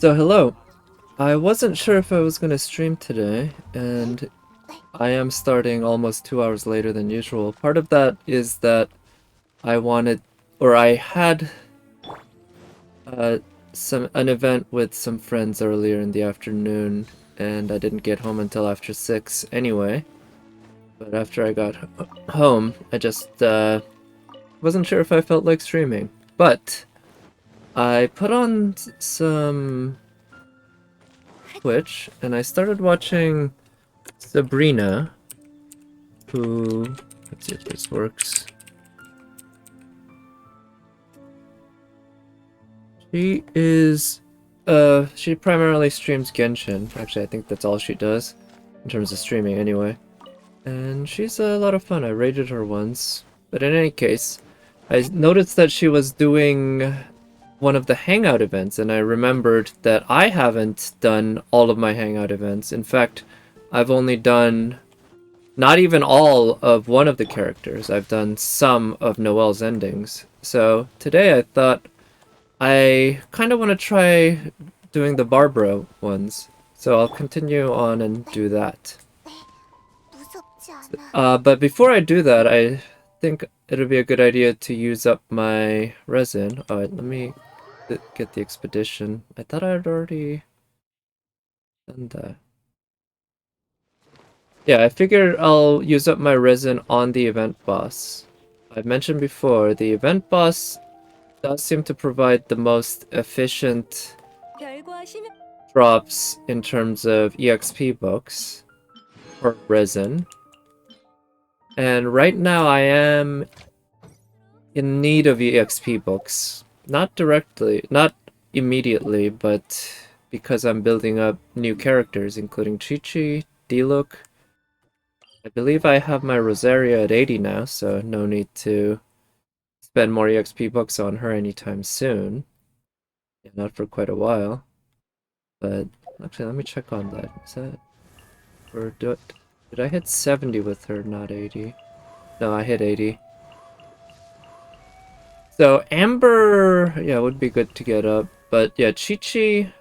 So hello, I wasn't sure if I was going to stream today, and I am starting almost 2 hours later than usual. Part of that is that I wanted, or I had uh, an event with some friends earlier in the afternoon, and I didn't get home until after 6 anyway. But after I got home, I just wasn't sure if I felt like streaming. But I put on some Twitch, and I started watching Sabrina, who, let's see if this works. She primarily streams Genshin. Actually, I think that's all she does, in terms of streaming anyway. And she's a lot of fun. I rated her once. But in any case, I noticed that she was doing one of the Hangout events, and I remembered that I haven't done all of my Hangout events. In fact, I've only done not even all of one of the characters. I've done some of Noelle's endings. So today I thought I kind of want to try doing the Barbara ones. So I'll continue on and do that. But before I do that, I think it'll be a good idea to use up my resin. Alright, let me get the expedition. I thought I had already done that. Yeah, I figured I'll use up my resin on the event boss. I've mentioned before, the event boss does seem to provide the most efficient drops in terms of EXP books, or resin. And right now I am in need of EXP books. Not directly, not immediately, but because I'm building up new characters, including Chi-Chi, Diluc. I believe I have my Rosaria at 80 now, so no need to spend more EXP books on her anytime soon. Yeah, not for quite a while. But actually, let me check on that. Is that, or did I hit 70 with her, not 80? No, I hit 80. So Amber, yeah, would be good to get up. But yeah, Chi-Chi,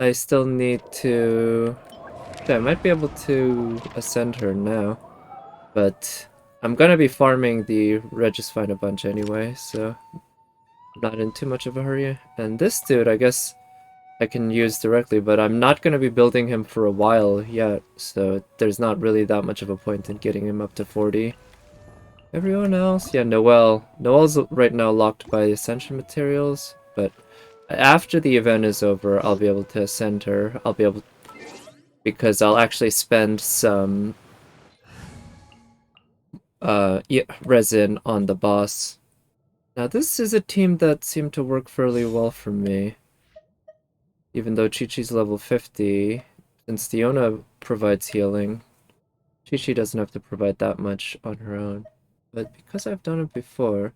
I still need to... Okay, I might be able to ascend her now. But I'm gonna be farming the Regis a bunch anyway, so I'm not in too much of a hurry. And this dude, I guess I can use directly, but I'm not gonna be building him for a while yet, so there's not really that much of a point in getting him up to 40. Everyone else? Yeah, Noelle. Noelle's right now locked by Ascension materials, but after the event is over, I'll be able to ascend her. I'll be able... because I'll actually spend some resin on the boss. Now this is a team that seemed to work fairly well for me. Even though Chi-Chi's level 50, since Diona provides healing, Chi-Chi doesn't have to provide that much on her own. But because I've done it before,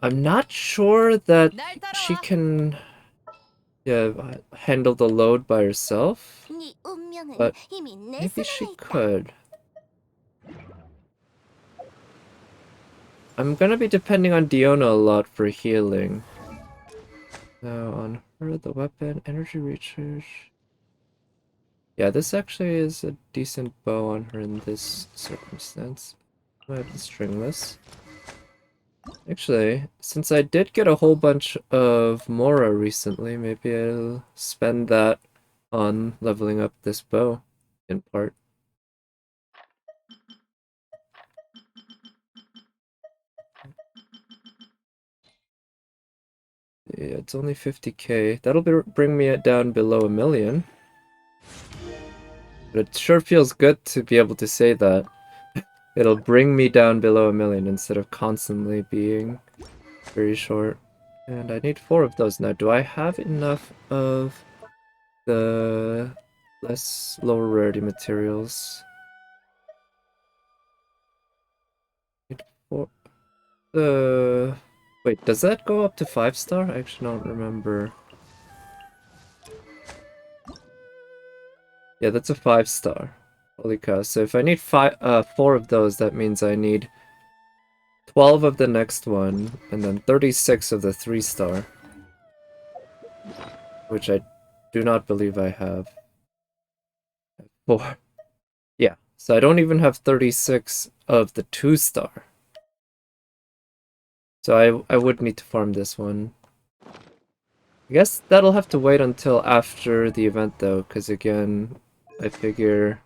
I'm not sure that she can handle the load by herself, but maybe she could. I'm gonna be depending on Diona a lot for healing. Now on her, the weapon, energy recharge. Yeah, this actually is a decent bow on her in this circumstance. I have the stringless. Actually, since I did get a whole bunch of Mora recently, maybe I'll spend that on leveling up this bow, in part. Yeah, it's only 50k. That'll bring me down below 1,000,000. But it sure feels good to be able to say that. It'll bring me down below 1,000,000 instead of constantly being very short. And I need 4 of those now. Do I have enough of the lower rarity materials? Need 4. Wait, does that go up to 5-star? I actually don't remember. Yeah, that's a 5-star. Holy cow. So if I need 4 of those, that means I need 12 of the next one, and then 36 of the 3-star. which I do not believe I have. 4. Yeah, so I don't even have 36 of the 2-star. So I would need to farm this one. I guess that'll have to wait until after the event though, because again, I figure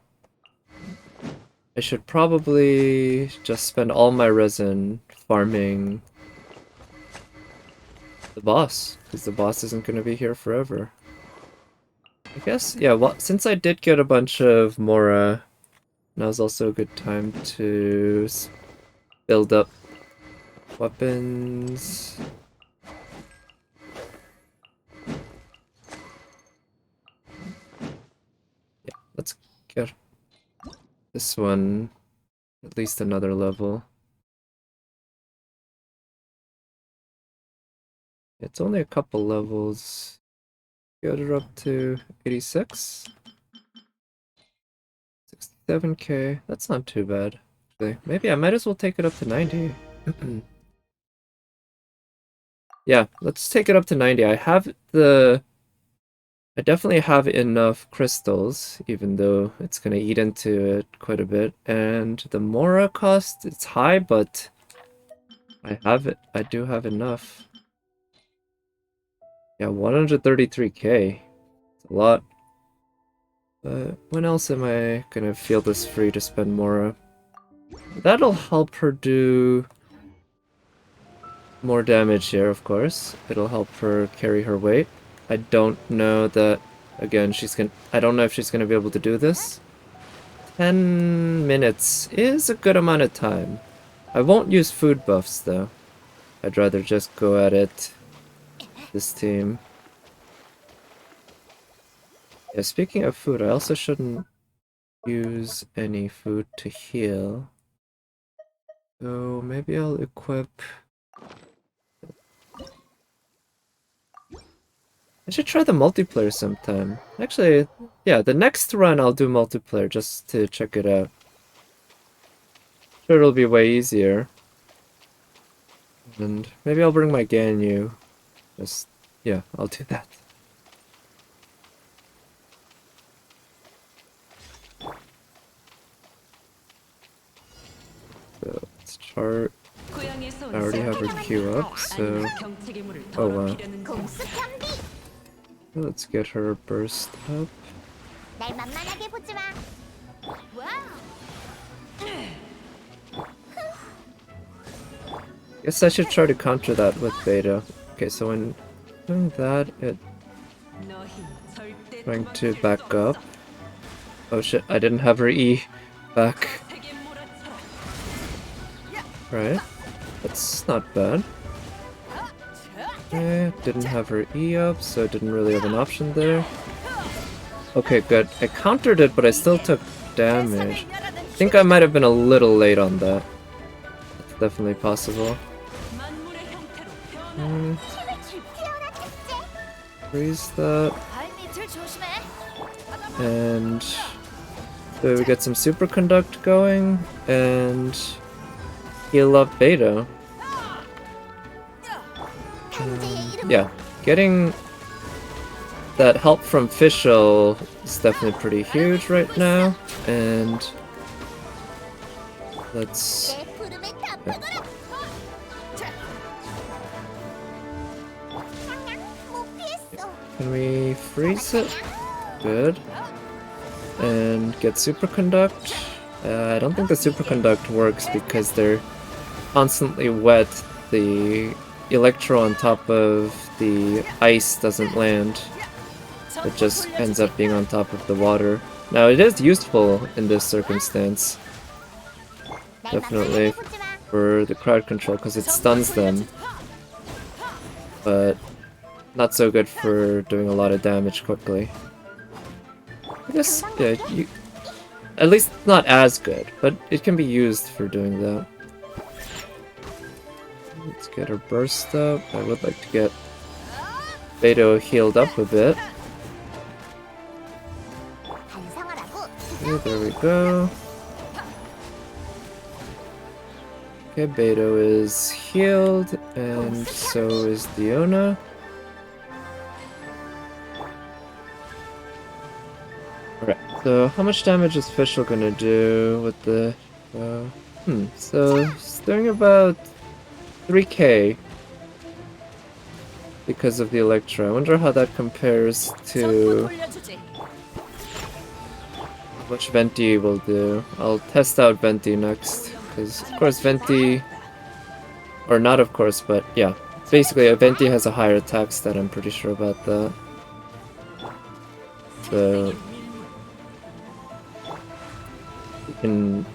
I should probably just spend all my resin farming the boss, because the boss isn't going to be here forever. I guess, yeah, well, since I did get a bunch of Mora, now's also a good time to build up weapons. Yeah, let's get this one at least another level. It's only a couple levels. Get it up to 86. 67k. That's not too bad. Actually. Maybe I might as well take it up to 90. Yeah, let's take it up to 90. I definitely have enough crystals, even though it's gonna eat into it quite a bit. And the Mora cost, it's high, but I do have enough. Yeah, 133k. It's a lot. But when else am I gonna feel this free to spend Mora? That'll help her do more damage here, of course. It'll help her carry her weight. I don't know that, again, I don't know if she's gonna be able to do this. 10 minutes is a good amount of time. I won't use food buffs, though. I'd rather just go at it this team. Yeah, speaking of food, I also shouldn't use any food to heal. So maybe I'll equip... I should try the multiplayer sometime. Actually, yeah, the next run I'll do multiplayer just to check it out. Sure, it'll be way easier. And maybe I'll bring my Ganyu. Just, yeah, I'll do that. So, let's chart. I already have her queue up, so... Oh wow. Let's get her burst up. Guess I should try to counter that with Beta. Okay, so when doing that, it's trying to back up. Oh shit, I didn't have her E back. Right, that's not bad. Okay, didn't have her E up, so I didn't really have an option there. Okay, good. I countered it, but I still took damage. I think I might have been a little late on that. That's definitely possible. Freeze that. And so we get some superconduct going and heal up Beta. Yeah, getting that help from Fischl is definitely pretty huge right now, and let's... Can we freeze it? Good. And get superconduct. I don't think the superconduct works because they're constantly wet. The electro on top of the ice doesn't land. It just ends up being on top of the water. Now it is useful in this circumstance. Definitely for the crowd control because it stuns them. But not so good for doing a lot of damage quickly. I guess, yeah, at least not as good, but it can be used for doing that. Let's get her burst up. I would like to get Beto healed up a bit. Okay, there we go. Okay, Beto is healed, and so is Diona. Alright, so how much damage is Fischl gonna do with the... so it's doing about 3k because of the Electro. I wonder how that compares to how much Venti will do. I'll test out Venti next, because of course Venti... Or not of course, but yeah. Basically, a Venti has a higher attack stat, I'm pretty sure about that. So... you can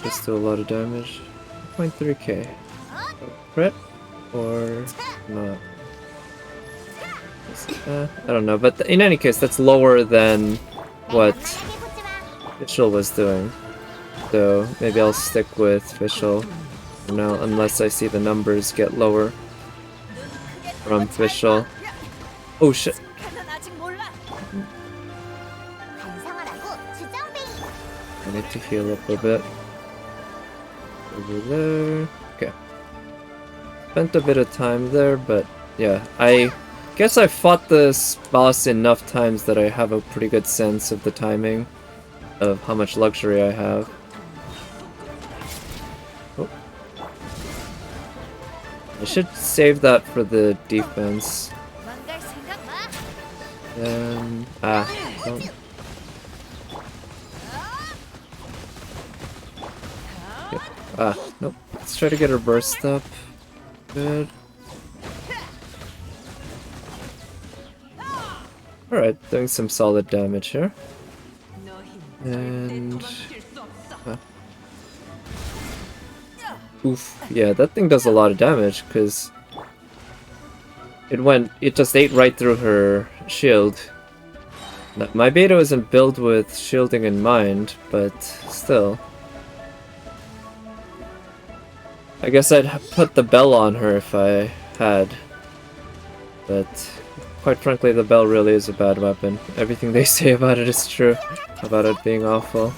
just do a lot of damage. 0.3k. Crit? Or not? I don't know, but in any case, that's lower than what Fischl was doing. So maybe I'll stick with Fischl for now, unless I see the numbers get lower from Fischl. Oh shit! I need to heal up a bit. Over there. Okay. Spent a bit of time there, but yeah, I guess I fought this boss enough times that I have a pretty good sense of the timing of how much luxury I have. Oh. I should save that for the defense. Don't. Nope. Let's try to get her burst up. Good. Alright, doing some solid damage here. And... oof. Yeah, that thing does a lot of damage, because... it just ate right through her shield. My Beidou isn't built with shielding in mind, but still. I guess I'd put the bell on her if I had. But quite frankly, the bell really is a bad weapon. Everything they say about it is true. About it being awful.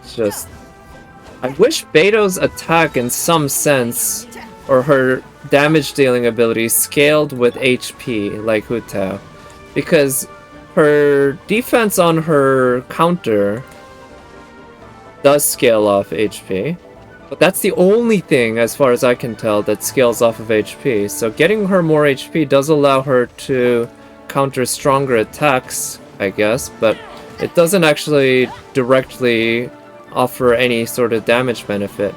It's just... I wish Beidou's attack in some sense, or her damage dealing ability, scaled with HP like Hu Tao. Because her defense on her counter does scale off HP, but that's the only thing, as far as I can tell, that scales off of HP. So getting her more HP does allow her to counter stronger attacks, I guess, but it doesn't actually directly offer any sort of damage benefit.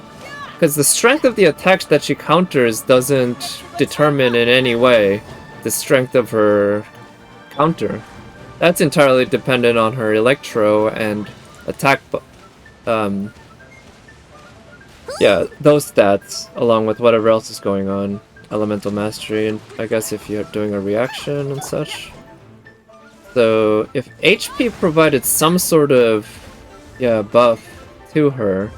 Because the strength of the attacks that she counters doesn't determine in any way the strength of her counter. That's entirely dependent on her Electro and attack. Yeah, those stats, along with whatever else is going on. Elemental Mastery, and I guess if you're doing a reaction and such. So, if HP provided some sort of, buff to her,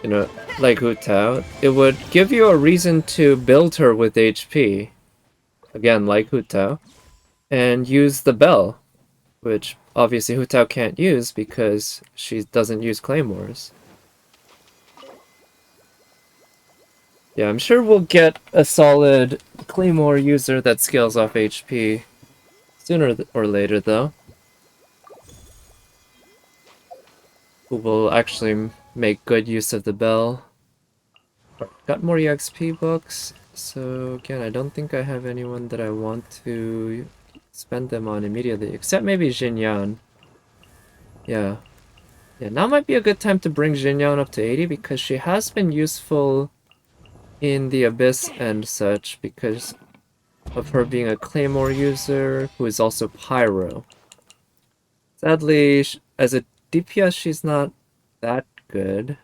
you know, like Hu Tao, it would give you a reason to build her with HP, again, like Hu Tao, and use the bell, which obviously Hu Tao can't use because she doesn't use claymores. Yeah, I'm sure we'll get a solid claymore user that scales off HP sooner or later, though. Who will actually make good use of the bell. Got more EXP books, so again, I don't think I have anyone that I want to spend them on immediately, except maybe Xinyan. Yeah, now might be a good time to bring Xinyan up to 80, because she has been useful in the Abyss and such, because of her being a Claymore user who is also Pyro. Sadly, as a DPS, she's not that good.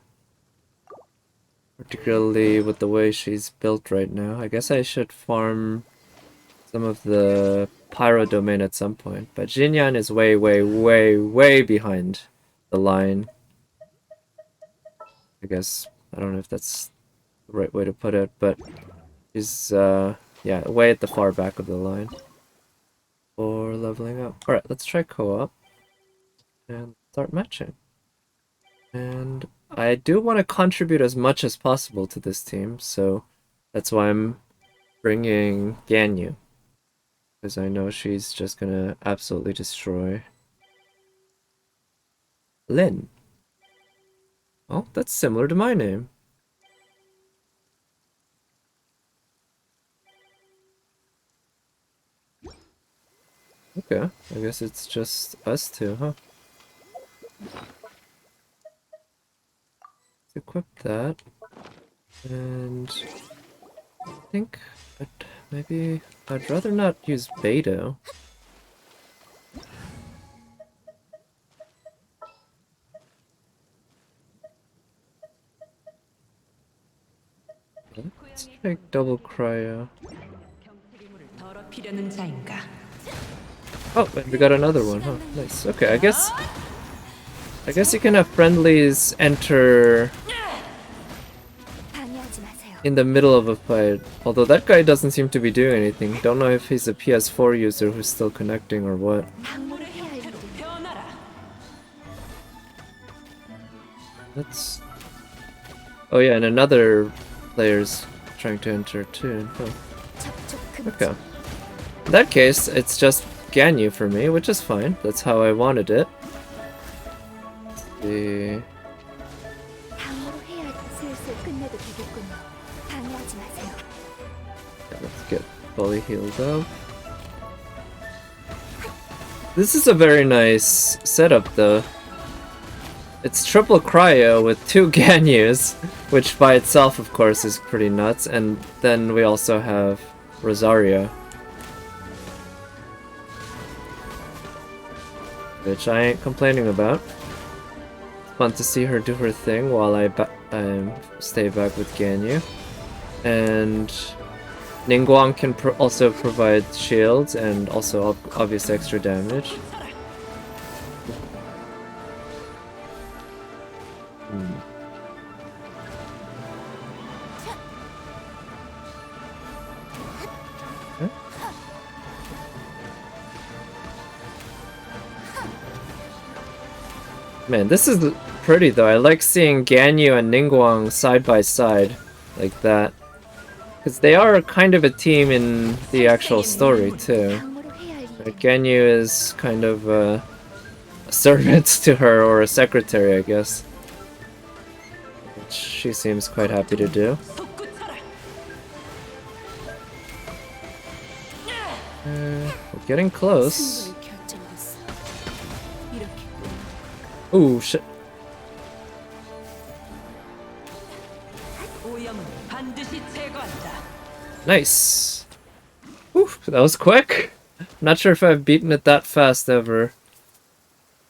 Particularly with the way she's built right now. I guess I should farm some of the Pyro domain at some point. But Xinyan is way, way, way, way behind the line. I guess, I don't know if that's the right way to put it, but she's, yeah, way at the far back of the line for leveling up. Alright, let's try co-op and start matching. And I do want to contribute as much as possible to this team, so that's why I'm bringing Ganyu. Because I know she's just gonna absolutely destroy Lin. Oh, that's similar to my name. Okay, I guess it's just us two, huh? Let's equip that. And I think maybe I'd rather not use Beidou. Let's take double cryo. Oh, and we got another one, huh? Nice. Okay, I guess you can have friendlies enter in the middle of a fight. Although that guy doesn't seem to be doing anything. Don't know if he's a PS4 user who's still connecting or what. Let's... Oh yeah, and another player's trying to enter too. Oh. Okay. In that case, it's just Ganyu for me, which is fine. That's how I wanted it. Let's see... Let's get fully healed up. This is a very nice setup though. It's triple cryo with 2 Ganyus, which by itself of course is pretty nuts, and then we also have Rosaria, which I ain't complaining about. It's fun to see her do her thing while I stay back with Ganyu. And Ningguang can also provide shields and also obvious extra damage. Okay. Man, this is pretty though. I like seeing Ganyu and Ningguang side by side like that. Because they are kind of a team in the actual story too. Like, Ganyu is kind of a servant to her, or a secretary, I guess. Which she seems quite happy to do. We're getting close. Ooh, shit. Nice. Whew, that was quick. I'm not sure if I've beaten it that fast ever.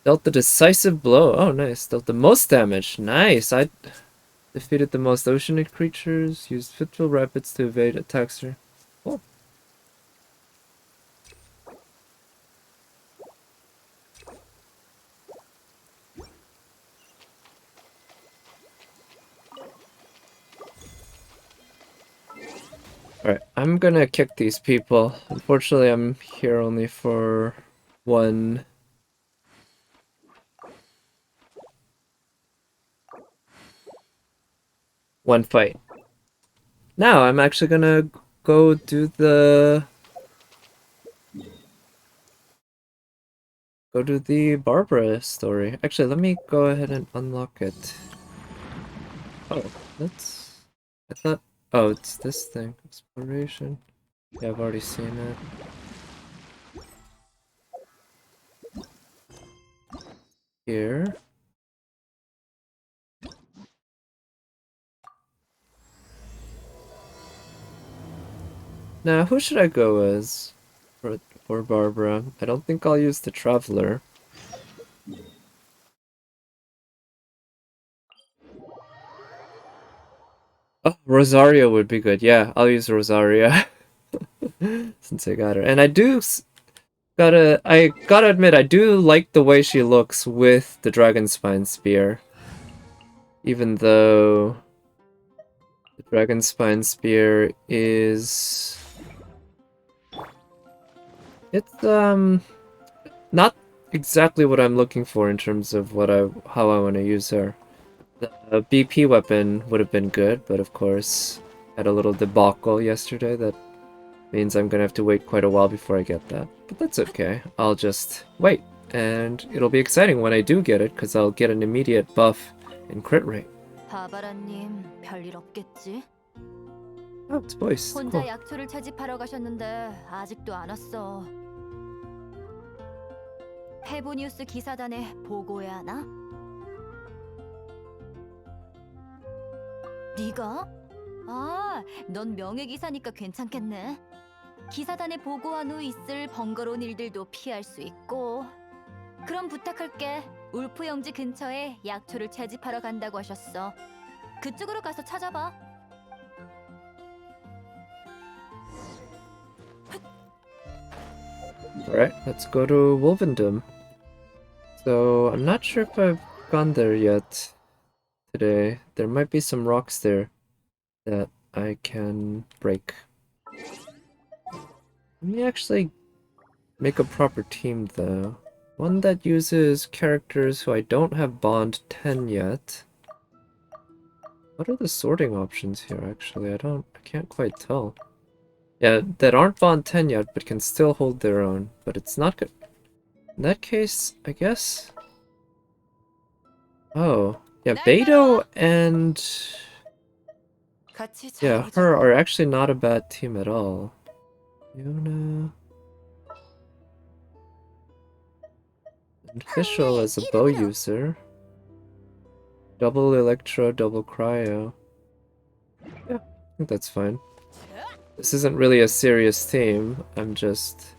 Dealt the decisive blow. Oh, nice. Dealt the most damage. Nice. I defeated the most oceanic creatures. Used fitful rapids to evade attacks. Cool. Alright, I'm gonna kick these people. Unfortunately, I'm here only for one fight. Now, I'm actually gonna go do the Barbara story. Actually, let me go ahead and unlock it. Oh, that's... I thought... Oh, it's this thing. Exploration. Yeah, I've already seen it. Here. Now, who should I go as for Barbara? I don't think I'll use the Traveler. Oh, Rosario would be good. Yeah, I'll use Rosaria. Since I got her. And I gotta admit, I do like the way she looks with the Dragon Spine Spear. Even though the Dragon Spine Spear is... It's, not exactly what I'm looking for in terms of how I want to use her. The BP weapon would have been good, but of course, had a little debacle yesterday that Means I'm gonna have to wait quite a while before I get that. But that's okay. I'll just wait. And it'll be exciting when I do get it, because I'll get an immediate buff in crit rate. 바바라님, 별일 없겠지? Oh, it's voiced. 혼자 Cool. 약초를 채집하러 가셨는데 아직도 안 왔어. 페보니우스 기사단에 보고해야 하나? 네가? 아, 넌 명예기사니까 괜찮겠네. 기사단에 보고한 후 있을 번거로운 일들도 피할 수 있고. 그럼 부탁할게. 울프 영지 근처에 약초를 채집하러 간다고 하셨어. 그쪽으로 가서 찾아봐. Alright, let's go to Wolvendom. So, I'm not sure if I've gone there yet today. There might be some rocks there that I can break. Let me actually make a proper team though. One that uses characters who I don't have Bond 10 yet. What are the sorting options here actually? I can't quite tell. Yeah, that aren't Bond 10 yet, but can still hold their own. But it's not good. In that case, I guess... Oh. Yeah, Beidou and... Yeah, her are actually not a bad team at all. Yuna... And Fischl as a bow user. Double Electro, double Cryo. Yeah, I think that's fine. This isn't really a serious theme, I'm just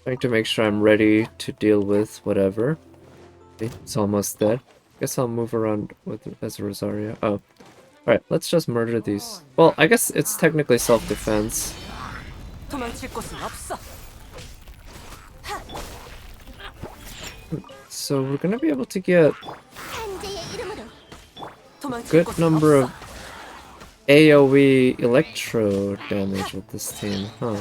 trying to make sure I'm ready to deal with whatever. Okay, it's almost dead. Guess I'll move around with as a Rosaria. Oh. Alright, let's just murder these. Well, I guess it's technically self-defense. So we're gonna be able to get a good number of AoE electro damage with this team, huh?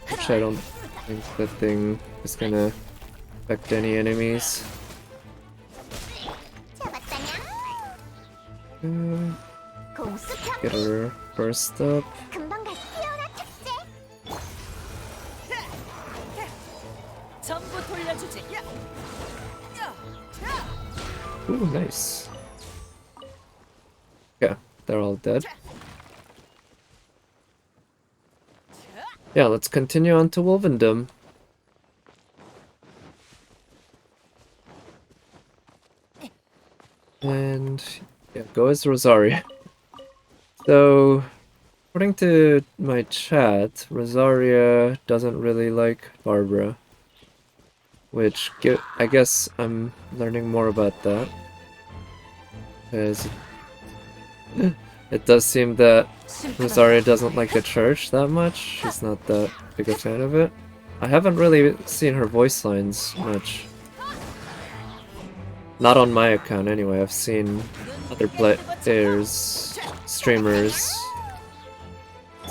Which I don't think that thing is gonna affect any enemies. Get her first up. Ooh, nice. Yeah, they're all dead. Yeah, let's continue on to Wolvendom. And yeah, go as Rosaria. So, according to my chat, Rosaria doesn't really like Barbara. Which, I guess I'm learning more about that. Because it does seem that Rosaria doesn't like the church that much. She's not that big a fan of it. I haven't really seen her voice lines much. Not on my account anyway. I've seen other players, streamers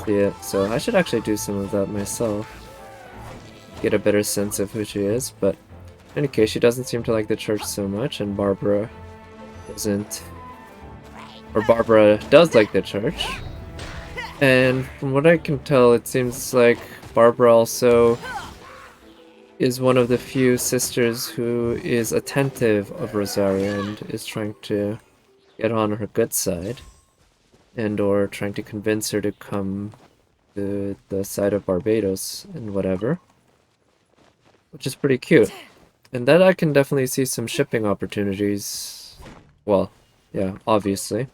see it. So I should actually do some of that myself. Get a better sense of who she is, but in any case, she doesn't seem to like the church so much, and Barbara doesn't. Or Barbara does like the church. And from what I can tell, it seems like Barbara also is one of the few sisters who is attentive of Rosaria and is trying to get on her good side. And or trying to convince her to come to the side of Barbados and whatever. Which is pretty cute. And that I can definitely see some shipping opportunities. Well, yeah, obviously.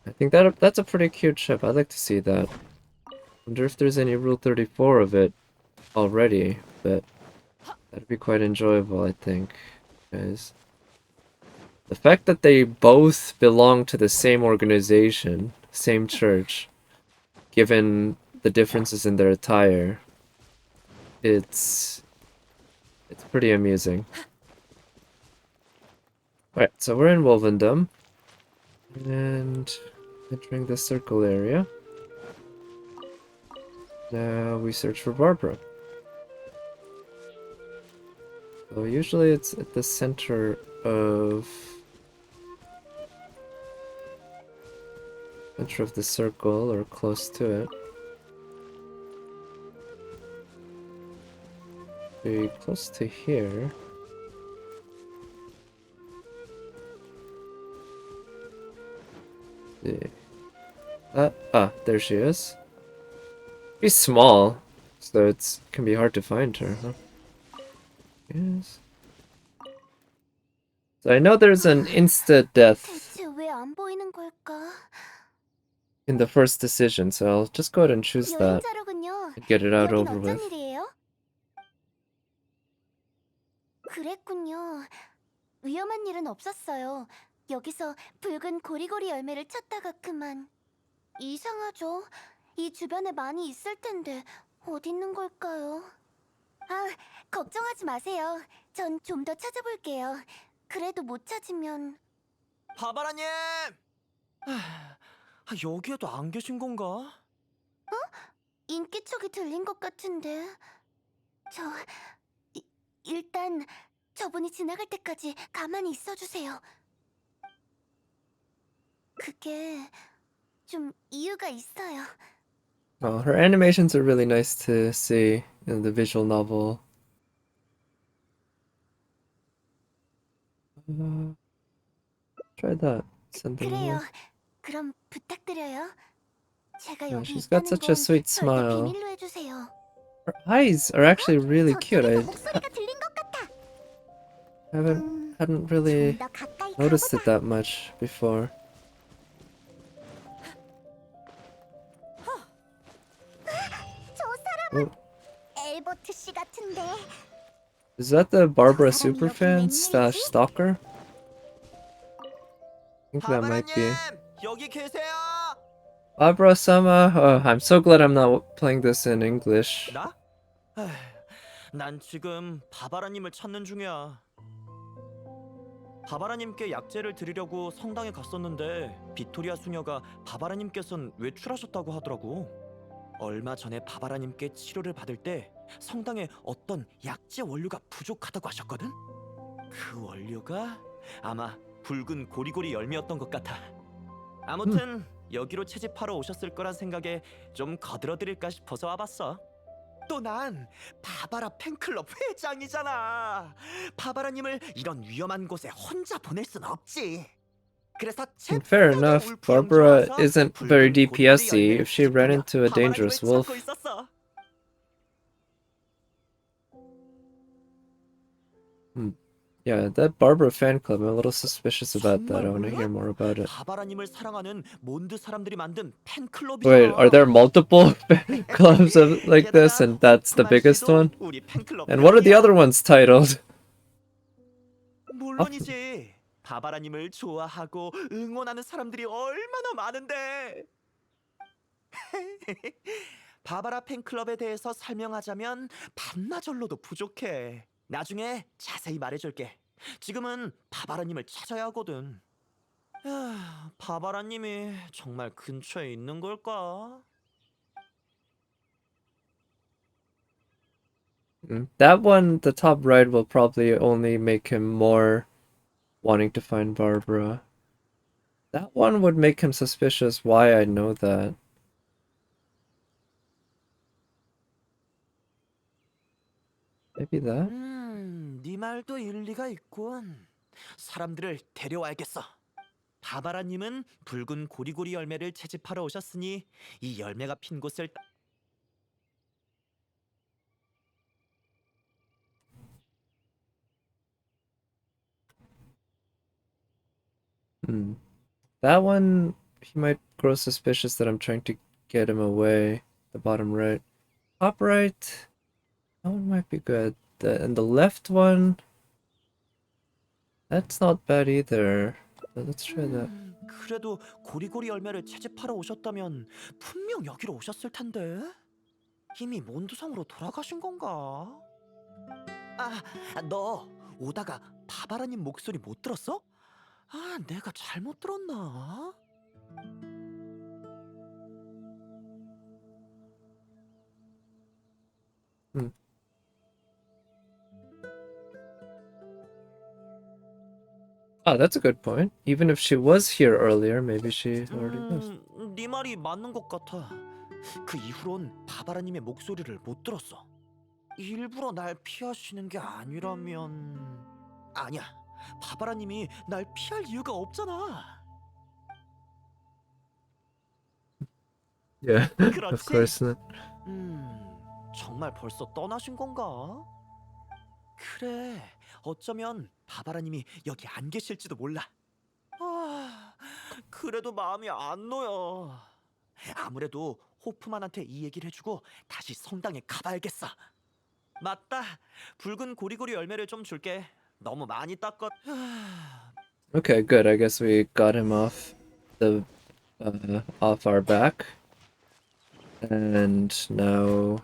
I think that's a pretty cute ship. I'd like to see that. Wonder if there's any Rule 34 of it already, but that'd be quite enjoyable, I think. Because the fact that they both belong to the same organization, same church, given the differences in their attire, it's pretty amusing. Alright, so we're in Wolvendom. And entering the circle area. Now we search for Barbara. So usually it's at the center of center of the circle or close to it. Be close to here. See. There she is. She's small, so it can be hard to find her, huh? Yes. So I know there's an insta death 대체 왜 안 보이는 걸까? in the first decision, so I'll just go ahead and choose that 여행자로군요. and get it out 여긴 over 어쩐 with. 일이에요? 그랬군요. 위험한 일은 없었어요. 여기서 붉은 고리고리 열매를 찾다가 그만. 이상하죠? 이 주변에 많이 있을 텐데 어디 있는 걸까요? 아, 걱정하지 마세요. 전 좀 더 찾아볼게요. 그래도 못 찾으면 바바라님! 여기에도 안 계신 건가? 인기척이 들린 것 같은데. 저 일단 저분이 지나갈 때까지 가만히 있어주세요. 그게 좀 이유가 있어요. Oh, her animations are really nice to see in the visual novel. Try that. Send them 그래요. away. 그럼 부탁드려요. 제가 Yeah, 여기 she's got 있다는 such a 건 sweet 절대 smile. 비밀로 해주세요. Her eyes are actually really cute. 저쪽에서 I 목소리가 들린 것 같아. hadn't really 좀 더 가까이 noticed it 가보자. that much before. 저 사람은 Oh, 엘버트 씨 같은데. is that the Barbara 저 사람이 여기 superfan slash 웬일이지? stalker? I think that might 바바라님! be. 여기 계세요! Barbara-sama, oh, I'm so glad I'm not playing this in English. 나? 에휴, 난 지금 바바라님을 찾는 중이야. 바바라님께 약재를 드리려고 성당에 갔었는데 빅토리아 수녀가 바바라님께선 외출하셨다고 하더라고. 얼마 전에 바바라님께 치료를 받을 때 성당에 어떤 약재 원료가 부족하다고 하셨거든? 그 원료가 아마 붉은 고리고리 열매였던 것 같아. 아무튼 여기로 채집하러 오셨을 거란 생각에 좀 거들어드릴까 싶어서 와봤어. 또 난 바바라 팬클럽 회장이잖아. 바바라님을 이런 위험한 곳에 혼자 보낼 순 없지. 그래서 Fair enough, Barbara isn't very DPSy. If she ran into a dangerous wolf, 있었어. yeah, that Barbara fan club, I'm a little suspicious about that. I want to hear more about it. 바바라님을 사랑하는 몬드 사람들이 만든 팬클럽이야. Wait, are there multiple clubs of like this, and that's the biggest one? And what are the other ones titled? 물론이지. 바바라님을 좋아하고 응원하는 사람들이 얼마나 많은데. 바바라 팬클럽에 대해서 설명하자면 반나절로도 부족해. 나중에 자세히 말해줄게. 지금은 바바라님을 찾아야 하거든. 바바라님이 정말 근처에 있는 걸까? That one, the top right, will probably only make him more wanting to find Barbara. That one would make him suspicious. Why I know that. Maybe that? 네 말도 일리가 있군. 사람들을 데려와야겠어. 바바라님은 붉은 고리고리 열매를 채집하러 오셨으니 이 열매가 핀 곳을 That one, he might grow suspicious that I'm trying to get him away. The bottom right. Top right, that one might be good. And the left one, that's not bad either. Let's try that. 그래도 고리고리 열매를 채집하러 오셨다면 분명 여기로 오셨을 텐데. 이미 몬드성으로 돌아가신 건가? 너 오다가 바바라님 목소리 못 들었어? 내가 잘못 들었나? Oh, that's a good point. Even if she was here earlier, maybe she already was. 네 말이 맞는 것 같아. 그 이후론 바바라님의 목소리를 못 들었어. 일부러 날 피하시는 게 아니라면... 아니야. 바바라님이 날 피할 이유가 없잖아. Yeah, of 그렇지? course not. 정말 벌써 떠나신 건가? 그래, 어쩌면 바바라님이 여기 안 계실지도 몰라. 아, 그래도 마음이 안 놓여. 아무래도 호프만한테 이 얘기를 해주고 다시 성당에 가봐야겠어. 맞다, 붉은 고리고리 열매를 좀 줄게. 너무 많이 땄거. Okay, good. I guess we got him off the off our back, and now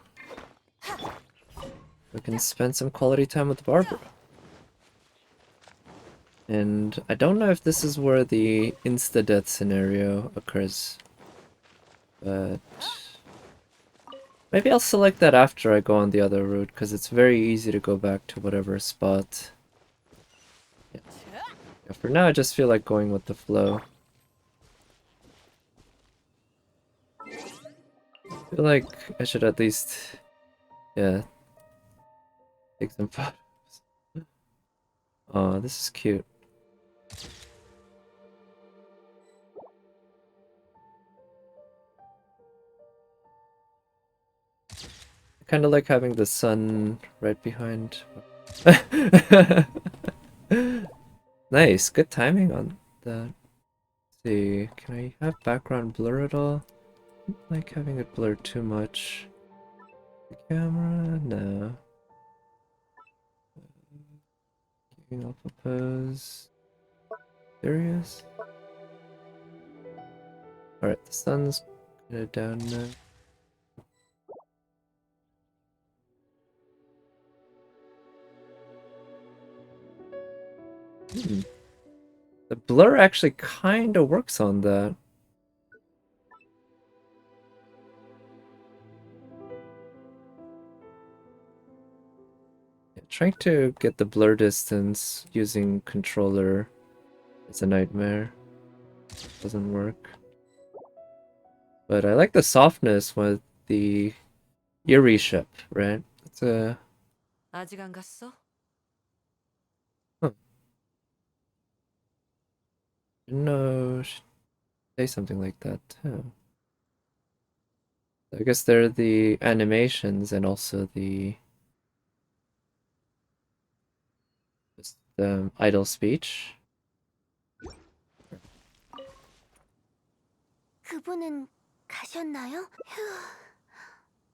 we can spend some quality time with Barbara. And I don't know if this is where the insta-death scenario occurs, but maybe I'll select that after I go on the other route, because it's very easy to go back to whatever spot. Yeah, for now I just feel like going with the flow. I feel like I should at least, yeah, take some photos. Oh, this is cute. I kind of like having the sun right behind. Nice, good timing on that. Let's see, can I have background blur at all? I don't like having it blur too much. The camera? No. Keeping off a pose. Serious? Alright, the sun's kinda down now. The blur actually kinda works on that. Yeah, trying to get the blur distance using controller is a nightmare. Doesn't work. But I like the softness with the eerie ship, right? It's a... 아직 안 갔어? didn't know she'd say something like that too. I guess there are the animations and also the just idle speech. 그분은 가셨나요? 휴,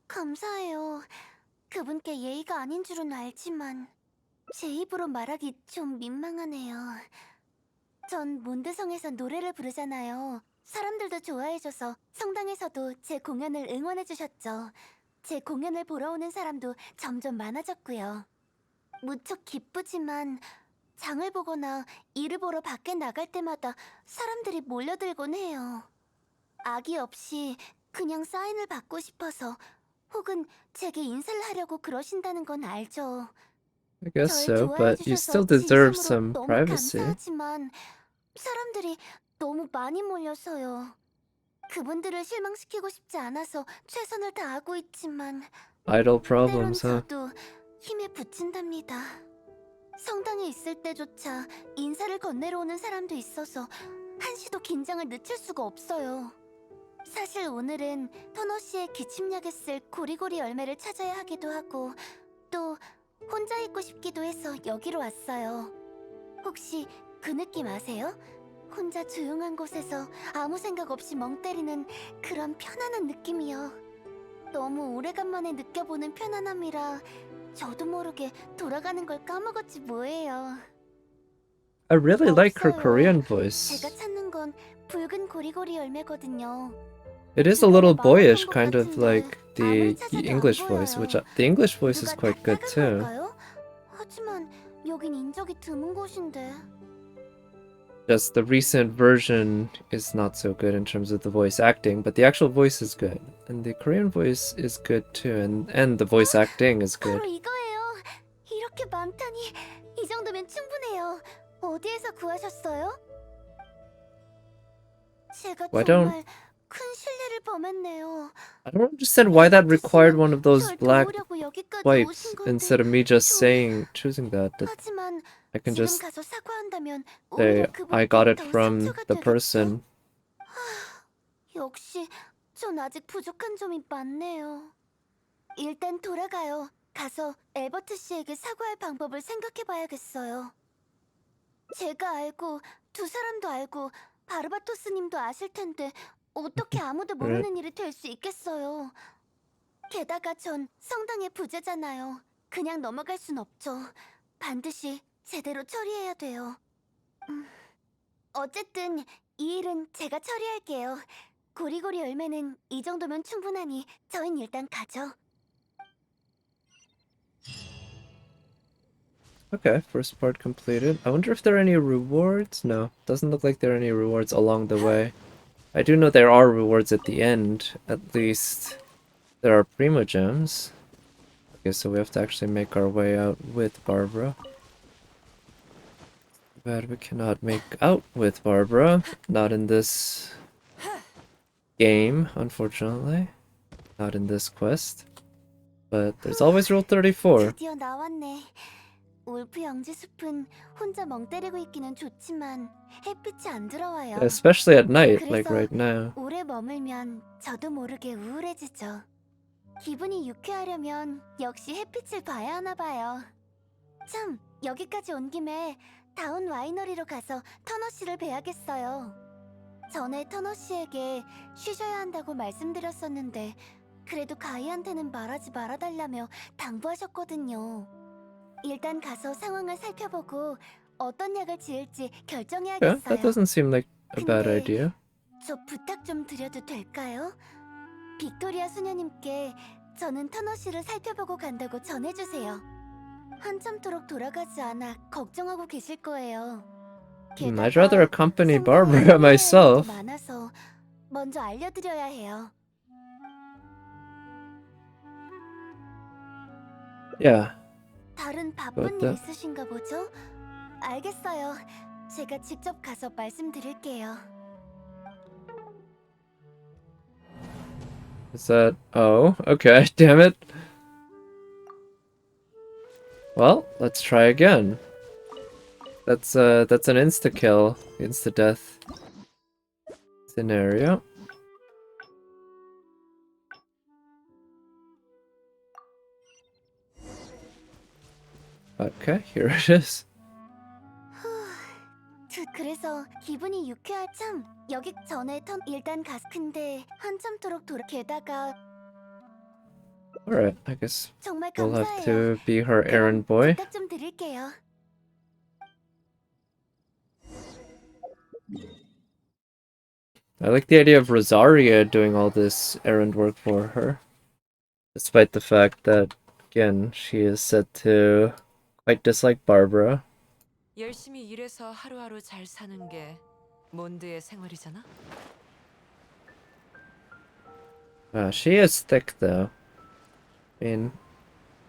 감사해요. 그분께 예의가 아닌 줄은 알지만 제 입으로 말하기 좀 민망하네요. 전 몬드성에서 노래를 부르잖아요. 사람들도 좋아해줘서 성당에서도 제 공연을 응원해주셨죠. 제 공연을 보러 오는 사람도 점점 많아졌고요. 무척 기쁘지만 장을 보거나 일을 보러 밖에 나갈 때마다 사람들이 몰려들곤 해요. 악의 없이 그냥 사인을 받고 싶어서 혹은 제게 인사를 하려고 그러신다는 건 알죠. I guess 절 so, but you 좋아해주셔서 still deserve 진심으로 some 너무 privacy. 감사하지만 사람들이 너무 많이 몰려서요. 그분들을 실망시키고 싶지 않아서 최선을 다하고 있지만 Idle 때론 problems, huh? 저도 힘에 부친답니다. 성당에 있을 때조차 인사를 건네러 오는 사람도 있어서 한시도 긴장을 늦출 수가 없어요. 사실 오늘은 터너 씨의 기침약에 쓸 고리고리 열매를 찾아야 하기도 하고 또 혼자 있고 싶기도 해서 여기로 왔어요. 혹시 그 느낌 아세요? 혼자 조용한 곳에서 아무 생각 없이 멍 때리는 그런 편안한 느낌이요. 너무 오래간만에 느껴보는 편안함이라 저도 모르게 돌아가는 걸 까먹었지 뭐예요. I really like her 없어요. Korean voice. 제가 찾는 건 붉은 고리고리 열매거든요. It is a little boyish, kind of like the English voice, which the English voice is 누가 quite good 낯나간 too. 걸까요? 하지만 여긴 인적이 드문 곳인데. Just the recent version is not so good in terms of the voice acting, but the actual voice is good. And the Korean voice is good too, and the voice acting is good. 바로 이거예요. 이렇게 많다니 이 정도면 충분해요. 어디에서 구하셨어요? 제가 Why don't- 정말 큰 실수를 범했네요. I don't understand why that required one of those 절 black 도우려고 여기까지 wipes 오신 건데 instead of me just 저- choosing that. 하지만 I can 지금 just 가서 사과한다면 say 오히려 I got 그분께 it 더 from 상처가 the 되겠죠? person. 역시 전 아직 부족한 점이 많네요. 일단 돌아가요. 가서 엘버트 씨에게 사과할 방법을 생각해봐야겠어요. 제가 알고 두 사람도 알고 바르바토스 님도 아실 텐데 어떻게 아무도 모르는 일이 될 수 있겠어요. 게다가 전 성당의 부재잖아요. 그냥 넘어갈 순 없죠. 반드시 제대로 처리해야 돼요. 어쨌든 이 일은 제가 처리할게요. 고리고리 열매는 이 정도면 충분하니 저흰 일단 가죠. Okay, first part completed. I wonder if there are any rewards? No, doesn't look like there are any rewards along the way. I do know there are rewards at the end. At least there are Primo Gems. Okay, so we have to actually make our way out with Barbara. But we cannot make out with Barbara. Not in this game, unfortunately. Not in this quest. But there's always Rule 34. 드디어 나왔네. 울프 영지숲은 혼자 멍 때리고 있기는 좋지만 햇빛이 안 들어와요. Especially at night, like right now. 오래 머물면 저도 모르게 우울해지죠. 기분이 유쾌하려면 역시 햇빛을 봐야 하나 봐요. 참, 여기까지 온 김에 다운 와이너리로 가서 터너 씨를 뵈야겠어요. 전에 터너 씨에게 쉬셔야 한다고 말씀드렸었는데 그래도 가이한테는 말하지 말아달라며 당부하셨거든요. 일단 가서 상황을 살펴보고 어떤 약을 지을지 Yeah, 결정해야겠어요. that doesn't seem like a bad 근데 idea. 저 부탁 좀 드려도 될까요? 빅토리아 수녀님께 저는 터너 씨를 살펴보고 간다고 전해주세요. 한참토록 돌아가지 않아 걱정하고 계실 거예요. I'd rather accompany 성당에 Barbara 해야 할 myself. 일도 많아서 먼저 알려드려야 해요. Yeah. 다른 바쁜 일 맞다. 있으신가 보죠? 알겠어요. 제가 직접 가서 말씀드릴게요. Is that... Oh, okay, damn it. Well, let's try again. That's an insta-kill, insta-death scenario. Okay, here it is. 그래서 기분이 유쾌할 참 여기 전에 일단 근데 한참토록 게다가 Alright, I guess 정말 we'll have 감사해요. to be her errand boy. 부탁 좀 드릴게요. I like the idea of Rosaria doing all this errand work for her. Despite the fact that, again, she is said to quite dislike Barbara. 열심히 일해서 하루하루 잘 사는 게 몬드의 생활이잖아. She is thick, though. I mean,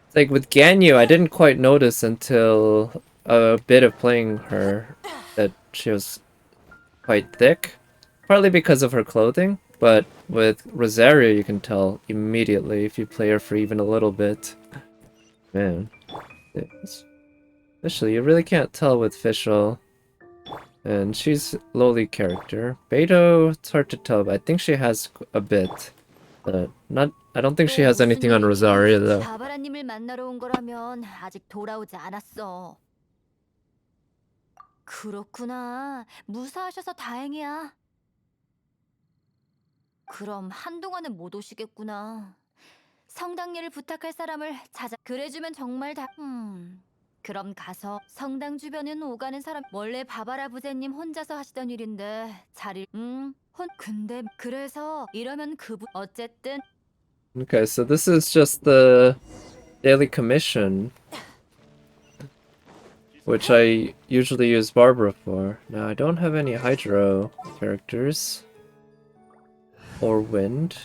it's like with Ganyu, I didn't quite notice until a bit of playing her that she was quite thick. Partly because of her clothing, but with Rosaria, you can tell immediately if you play her for even a little bit. Man. Especially, you really can't tell with Fischl. And she's lowly character. Beto, it's hard to tell, but I think she has a bit. But not, I don't think she has anything on Rosaria, though. 바바라님을 만나러 온 거라면 아직 돌아오지 않았어. 그렇구나. 무사하셔서 다행이야. 그럼 한동안은 못 오시겠구나. 성당 일을 부탁할 사람을 찾아. 그래주면 정말 그럼 가서 성당 주변은 오가는 사람. 원래 바바라 부제님 혼자서 하시던 일인데 근데 그래서 이러면 어쨌든. Okay, so this is just the daily commission, which I usually use Barbara for. Now, I don't have any Hydro characters. Or Wind.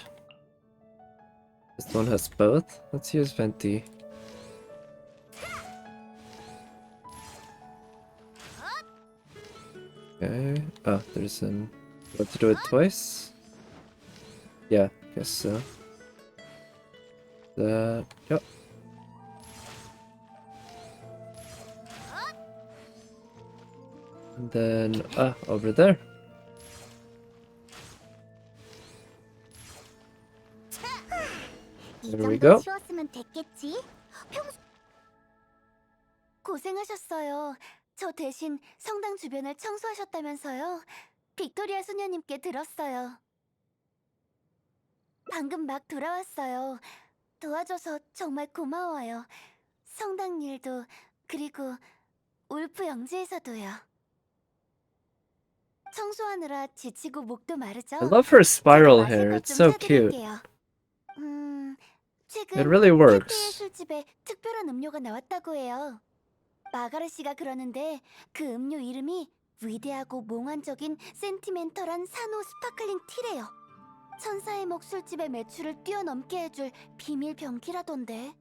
This one has both. Let's use Venti. Okay. Oh, there's an... What to do it twice? Yeah, guess so. That, yep. And then, over there. 이 There we 정도 go. 치웠으면 됐겠지? 고생하셨어요. 저 대신 성당 주변을 청소하셨다면서요? 빅토리아 수녀님께 들었어요. 방금 막 돌아왔어요. 도와줘서 정말 고마워요. 성당 일도 그리고 울프 영지에서도요. 청소하느라 지치고 목도 마르죠? I love her spiral 제가 마실 hair. 것 It's 좀 so cute. 사드릴게요. It 최근 really 캡테의 works. 술집에 특별한 음료가 나왔다고 해요. 마가렛 씨가 그러는데 그 음료 이름이 위대하고 몽환적인 센티멘털한 산호 스파클링 티래요. 천사의 목 술집의 매출을 뛰어넘게 해줄 비밀 병기라던데.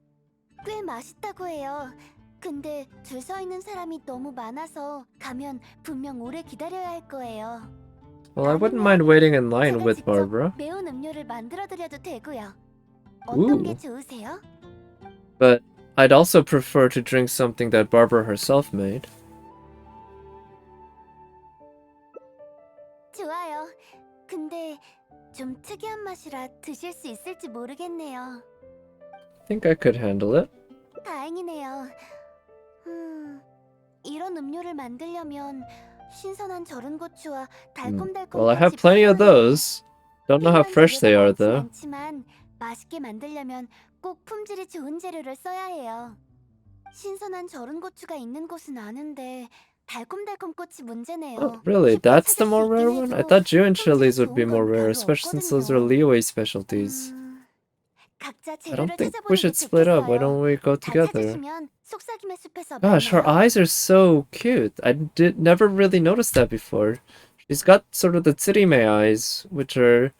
꽤 맛있다고 해요. 근데 줄 서 있는 사람이 너무 많아서 가면 분명 오래 기다려야 할 거예요. Well, I wouldn't mind waiting in line 제가 with 직접 Barbara. 매운 음료를 만들어 드려도 되고요. 어떤 게 Ooh. 좋으세요? But I'd also prefer to drink something that Barbara herself made. 좋아요. 근데 좀 특이한 맛이라 드실 수 있을지 모르겠네요. I think I could handle it. 다행이네요. 이런 음료를 만들려면 신선한 절은 고추와 달콤달콤 Well, I have plenty of those. Don't know how fresh they are though. 않지만 맛있게 만들려면 꼭 품질이 좋은 재료를 써야 해요. 신선한 절은 고추가 있는 곳은 아는데 달콤달콤 꽃이 문제네요. Oh, really? 쉽게 That's the 찾을 수 more rare 있긴 one? I 해도 thought June 품질이 chilies would be 좋은 more 건 rare, 별로 especially since those are 없거든요. Liyue specialties. 각자 I 재료를 don't think 찾아보는 we 게 should split up. Why 좋겠어요. don't we go 다 together? 찾으시면 속삭임의 숲에서 Gosh, her 만나요. eyes are so cute. I did never really noticed that before. She's got sort of the Tsurime eyes, which are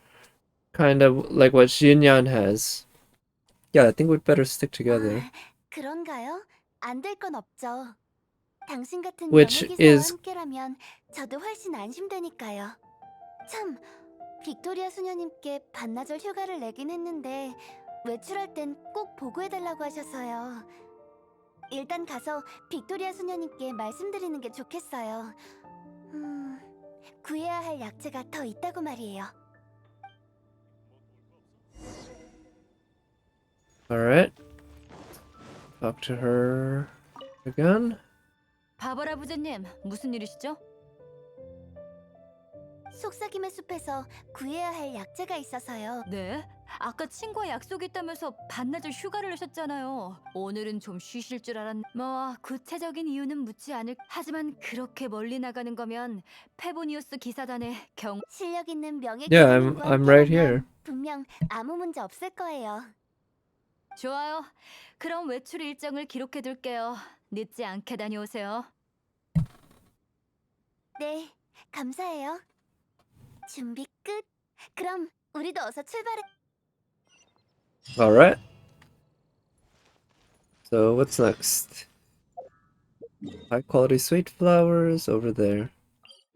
kind of like what Xinyan has. Yeah, I think we'd better stick together. 그런가요? 안 될 건 없죠. 당신 같은 Which 명예기사와 is- 함께라면 저도 훨씬 안심되니까요. 참, 빅토리아 수녀님께 반나절 휴가를 내긴 했는데 외출할 땐 꼭 보고해달라고 하셔서요. 일단 가서 빅토리아 수녀님께 말씀드리는 게 좋겠어요. 구해야 할 약재가 더 있다고 말이에요. Alright. Talk to her again. 바바라 부제님, 무슨 일이시죠? 속삭임의 숲에서 구해야 할 약재가 있어서요. 네? 아까 친구와 약속이 있다면서 반나절 휴가를 내셨잖아요. 오늘은 좀 쉬실 줄 알았... 뭐 구체적인 이유는 묻지 않을... 하지만 그렇게 멀리 나가는 거면 페보니우스 기사단의 경... 실력 있는 명예 Yeah, 기사님과 I'm right 함께라면 here. 분명 아무 문제 없을 거예요. 좋아요. 그럼 외출 일정을 기록해둘게요. 늦지 않게 다녀오세요. 네, 감사해요. 준비 끝. 그럼 우리도 어서 출발해. Alright. So, what's next? High quality sweet flowers over there.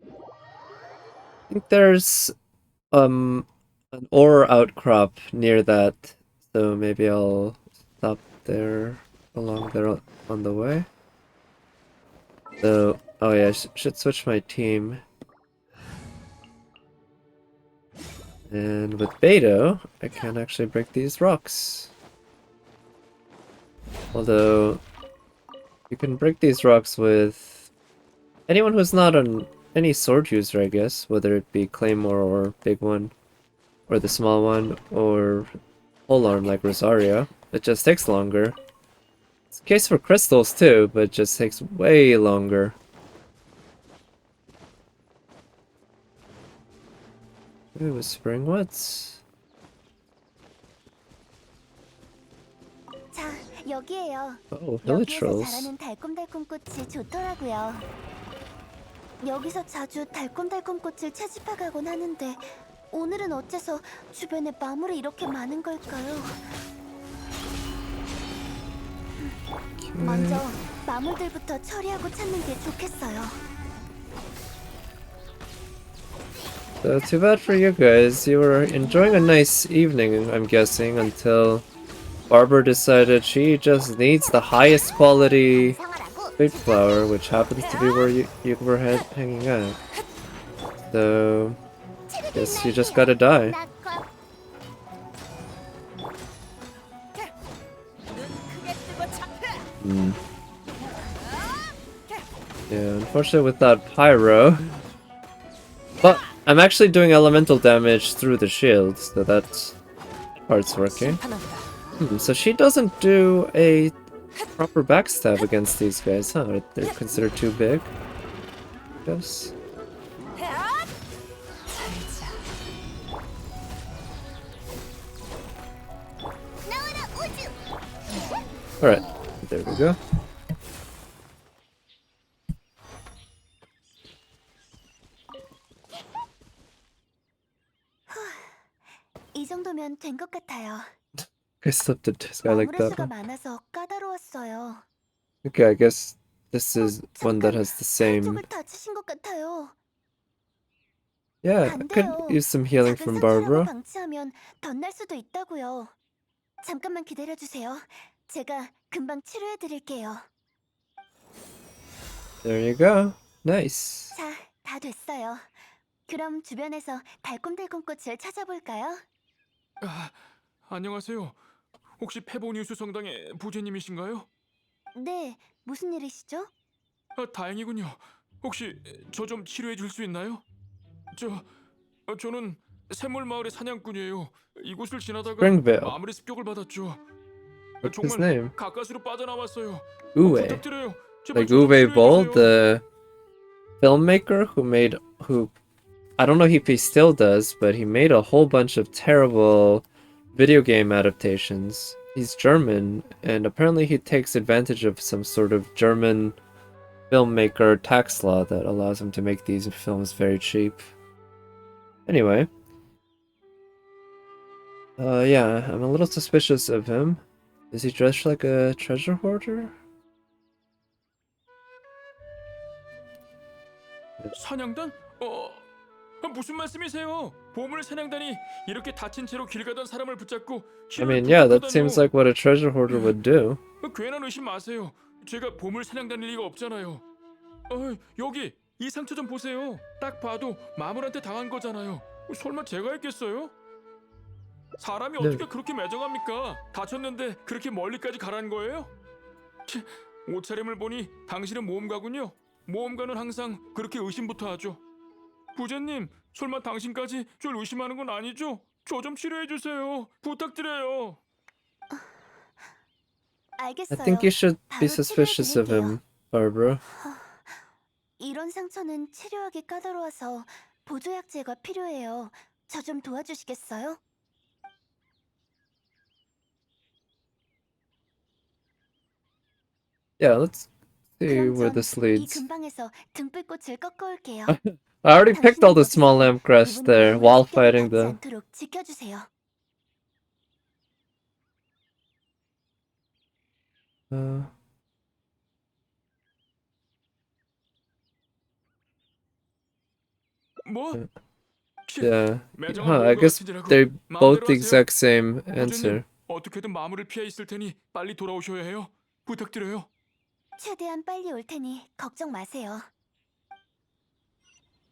I think there's an ore outcrop near that, so maybe I'll stop there along there on the way. So, oh yeah, I should switch my team. And with Beto, I can actually break these rocks. Although, you can break these rocks with anyone who's not any sword user, I guess, whether it be Claymore or Big One, or the small one, or Polearm like Rosario. It just takes longer. It's the case for crystals too, but it just takes way longer. Ooh, Whispering Woods. 자, 여기에요. Oh, 여기에서 Hilichurls. 자라는 달콤달콤 꽃이 좋더라고요. 여기서 자주 달콤달콤 꽃을 채집해가곤 하는데 오늘은 어째서 주변에 마물이 이렇게 많은 걸까요? 먼저 마물들부터 처리하고 찾는 게 좋겠어요. So too bad for you guys. You were enjoying a nice evening, I'm guessing, until Barbara decided she just needs the highest quality fig flower, which happens to be where you were hanging out. So, guess you just gotta die. Hmm. Yeah, unfortunately without Pyro. But I'm actually doing elemental damage through the shield, so that part's working. So she doesn't do a proper backstab against these guys, huh? They're considered too big, I guess. Alright, there we go. 이 정도면 된 것 같아요. I slept a guy like 마무리 that 수가 one. 많아서 까다로웠어요. Okay, I guess this is one that has the same. 쪽을 다치신 것 같아요. Yeah, I 안 could 돼요. use some healing 작은 from 상처라고 Barbara. 방치하면 덧날 수도 있다고요. 잠깐만 기다려 주세요. 제가 금방 치료해 드릴게요. There you go. Nice. 자, 다 됐어요. 그럼 주변에서 달콤달콤 꽃을 찾아볼까요? 아, 안녕하세요. 혹시 페보니우스 성당의 부제님이신가요? 네, 무슨 일이시죠? 다행이군요. 혹시 저 좀 치료해 줄 수 있나요? 저는 샘물마을의 사냥꾼이에요. 이곳을 지나다가 Springvale. 마무리 습격을 받았죠. What's his 정말 name? 가까스로 빠져나왔어요. Uwe. 부탁드려요. 제발 Like 저좀 Uwe Boll, 치료해 주세요. the filmmaker who I don't know if he still does, but he made a whole bunch of terrible video game adaptations. He's German, and apparently he takes advantage of some sort of German filmmaker tax law that allows him to make these films very cheap. Anyway. Yeah, I'm a little suspicious of him. Is he dressed like a treasure hoarder? 사냥단? 무슨 말씀이세요? 보물 사냥단이 이렇게 다친 채로 길 가던 사람을 붙잡고 I mean, yeah, that seems like what a treasure hoarder would do. 괜한 의심 마세요. 제가 보물 사냥단일 리가 없잖아요. 여기 이 상처 좀 보세요. 딱 봐도 마물한테 당한 거잖아요. 설마 제가 했겠어요? 사람이 네. 어떻게 그렇게 매정합니까? 다쳤는데 그렇게 멀리까지 가라는 거예요? 치, 옷차림을 보니 당신은 모험가군요. 모험가는 항상 그렇게 의심부터 하죠. 부제님, 설마 당신까지 절 의심하는 건 아니죠? 저 좀 치료해 주세요. 부탁드려요. I 알겠어요. think you should be 바로 suspicious of 치료해드릴게요. him, Barbara. 이런 상처는 치료하기 까다로워서 보조약제가 필요해요. 저 좀 도와주시겠어요? Yeah, let's see 그럼 where 전 this 이 leads. 근방에서 등불꽃을 꺾어올게요. I already picked all the small lamp crest 이분이 there 마무리 while 습격을 fighting 받지 the. 않도록 지켜주세요. 뭐? Yeah. 매정한 Huh, I 모험가 guess 같으시라고. they're both 마음대로 the 하세요. exact same 부제님, answer. 어떻게든 마물을 피해 있을 테니 빨리 돌아오셔야 해요. 부탁드려요. 최대한 빨리 올 테니 걱정 마세요.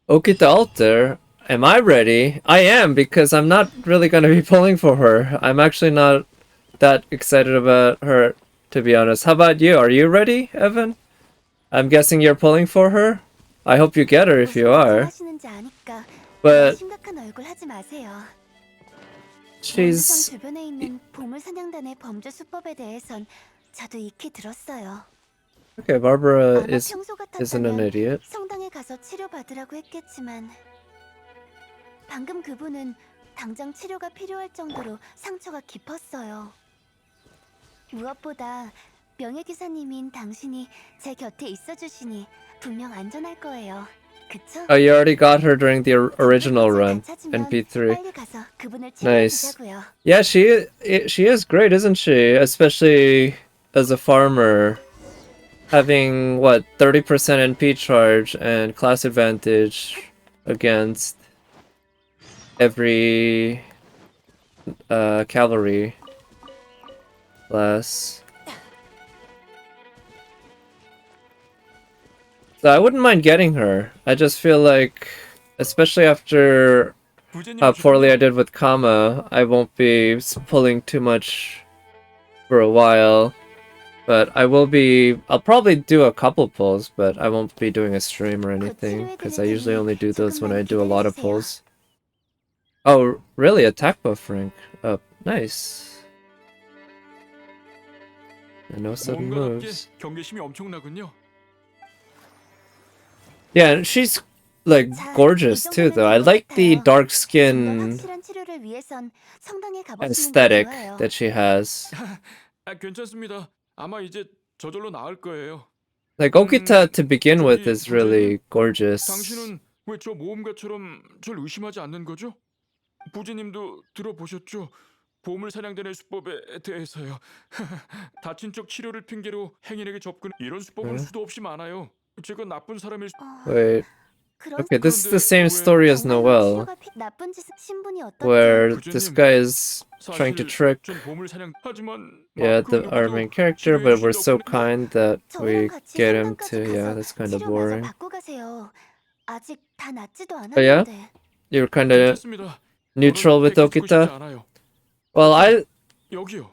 Okay, the altar. Am I ready? I am, because I'm not really gonna be pulling for her. I'm actually not that excited about her, to be honest. How about you? Are you ready, Evan? I'm guessing you're pulling for her? I hope you get her if you are. 하시는지 아니까 But 심각한 얼굴 하지 마세요. she's... 원주성 주변에 있는 보물 사냥단의 범죄 수법에 대해선 저도 익히 들었어요. Okay, Barbara 아마 isn't 평소 an 같았다면 idiot. 성당에 가서 치료받으라고 했겠지만 방금 그분은 당장 치료가 필요할 정도로 상처가 깊었어요. 무엇보다 명예기사님인 당신이 제 곁에 있어주시니 분명 안전할 거예요. 그쵸? Oh, you already got her during the original run, 찾으면 NP3. 빨리 가서 그분을 Nice. 치료해주자고요. Yeah, she is great, isn't she? Especially as a farmer, having what 30% NP charge and class advantage against every cavalry class. So I wouldn't mind getting her. I just feel like, especially after 부제님 how poorly I 오셨군요. did with Kama, I won't be pulling too much for a while. But I'll probably do a couple pulls, but I won't be doing a stream or anything, because I usually only do those when I do a lot of pulls. Oh, really? Attack buff rank up. Nice. And no sudden 모험가답게 moves. 경계심이 엄청나군요. Yeah, and she's like 자, gorgeous 이 too, 정도면 though. I 된것 like the 같아요. dark 좀더 skin 확실한 치료를 위해선 성당에 가보시는 게 aesthetic 좋아요. that she has. 괜찮습니다. 아마 이제 저절로 나을 거예요. Like Okita to begin with 저기, is really 부제님, gorgeous. 당신은 왜 저 모험가처럼 절 의심하지 않는 거죠? 부제님도 들어보셨죠? 보물 사냥단의 수법에 대해서요. 다친 쪽 치료를 핑계로 행인에게 접근. 이런 수법은 네. 수도 없이 많아요. 제가 나쁜 사람일 수... Wait. 그런 Okay, this is the 그런데 same 왜 story as 정말로 Noelle, 치료가 나쁜 짓 신분이 어떻죠? where this 부제님, guy is trying to 사실 trick, 전 보물 사냥 하지만 yeah, 마크 our 누구도 main character, but we're so 치료해 주신 덕분에 kind that we 저희랑 같이 get him 성당까지 to, yeah, 가서 that's kind of 치료 마저 boring. 받고 가세요. 아직 다 낫지도 Oh, yeah? 않았는데. You're kind of 괜찮습니다. neutral with 더는 뺏기고 싶지 Okita? 않아요. Well, 여기요.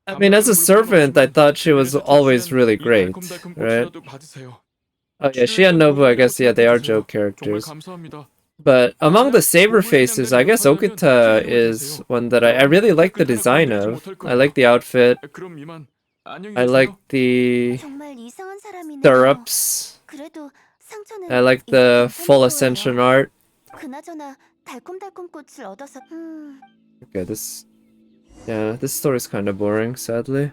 I mean, as a servant, I thought she was always really great, right? 달콤달콤 받으세요. Oh yeah, she and Nobu, I guess, yeah, they are joke 정말 characters. 감사합니다. But among the saber faces, I guess Okita is one that I really like the design of. I like the outfit. 그럼 이만 안녕히 I 계세요. like the 정말 이상한 사람이네요. stirrups. 그래도 상처는 I like 이제 the 괜찮을 full 거예요. ascension art. 그나저나 달콤달콤 꽃을 얻어서 Okay, this story's kind of boring, sadly.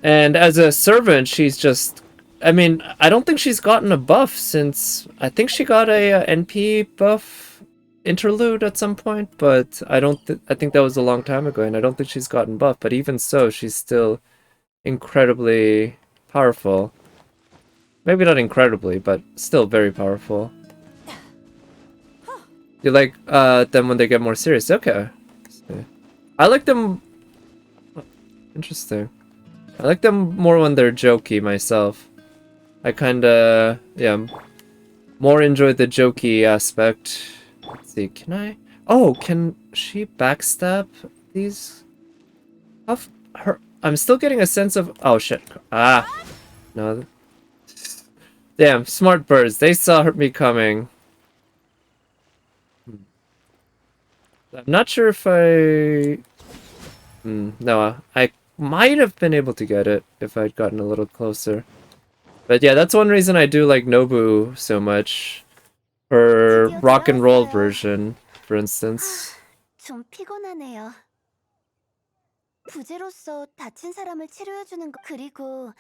And as a servant, she's just, I mean, I don't think she's gotten a buff since, I think she got a NP buff interlude at some point, but I think that was a long time ago, and I don't think she's gotten buff, but even so, she's still incredibly powerful. Maybe not incredibly, but still very powerful. You like them when they get more serious? Okay. I like them. Interesting. I like them more when they're jokey myself. I kinda, yeah, more enjoy the jokey aspect. Let's see, can I? Oh, can she backstab these? I'm still getting a sense of. Oh shit! Ah, no. Damn, smart birds. They saw me coming. I'm not sure if I. No, I might have been able to get it if I'd gotten a little closer. But yeah, that's one reason I do like Nobu so much. Her rock and roll version, for instance. 좀 피곤하네요. 부제로서 다친 사람을 치료해주는 거 그리고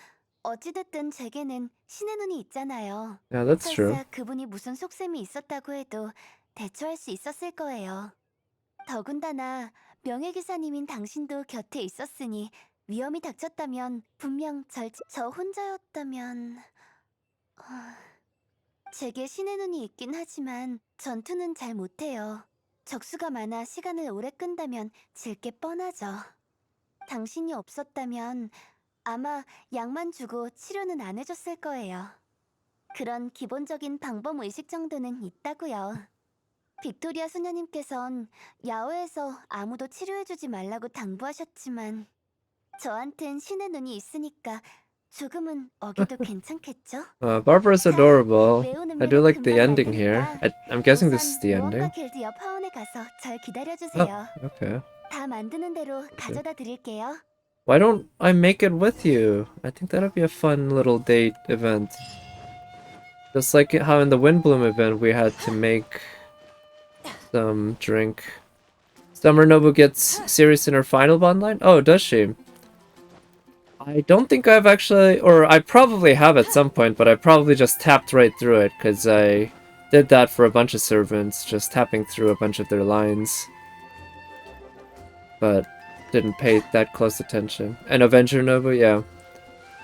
어찌됐든 제게는 신의 눈이 있잖아요. Yeah, that's true. 설사 그분이 무슨 속셈이 있었다고 해도 대처할 수 있었을 거예요. 더군다나 명예기사님인 당신도 곁에 있었으니 위험이 닥쳤다면 분명 저 혼자였다면 제게 신의 눈이 있긴 하지만 전투는 잘 못해요. 적수가 많아 시간을 오래 끈다면 질 게 뻔하죠. 당신이 없었다면 아마 약만 주고 치료는 안 해줬을 거예요. 그런 기본적인 방법 의식 정도는 있다고요. 빅토리아 수녀님께선 야외에서 아무도 치료해주지 말라고 당부하셨지만 저한텐 신의 눈이 있으니까 조금은 어겨도 괜찮겠죠? Barbara's adorable. 매우 I do like 능력은 the 금방 ending here. 만드니까 I'm guessing this 우선 is the ending. 무언가 길드 옆 화원에 가서 절 기다려주세요. Okay. 다 만드는 대로 가져다 드릴게요. Why don't I make it with you? I think that'd be a fun little date event. Just like how in the Windbloom event we had to make some drink. Summer Nobu gets serious in her final bond line? Oh, does she? I don't think I've actually, or I probably have at some point, but I probably just tapped right through it because I did that for a bunch of servants, just tapping through a bunch of their lines. But didn't pay that close attention. And Avenger Nobu, yeah.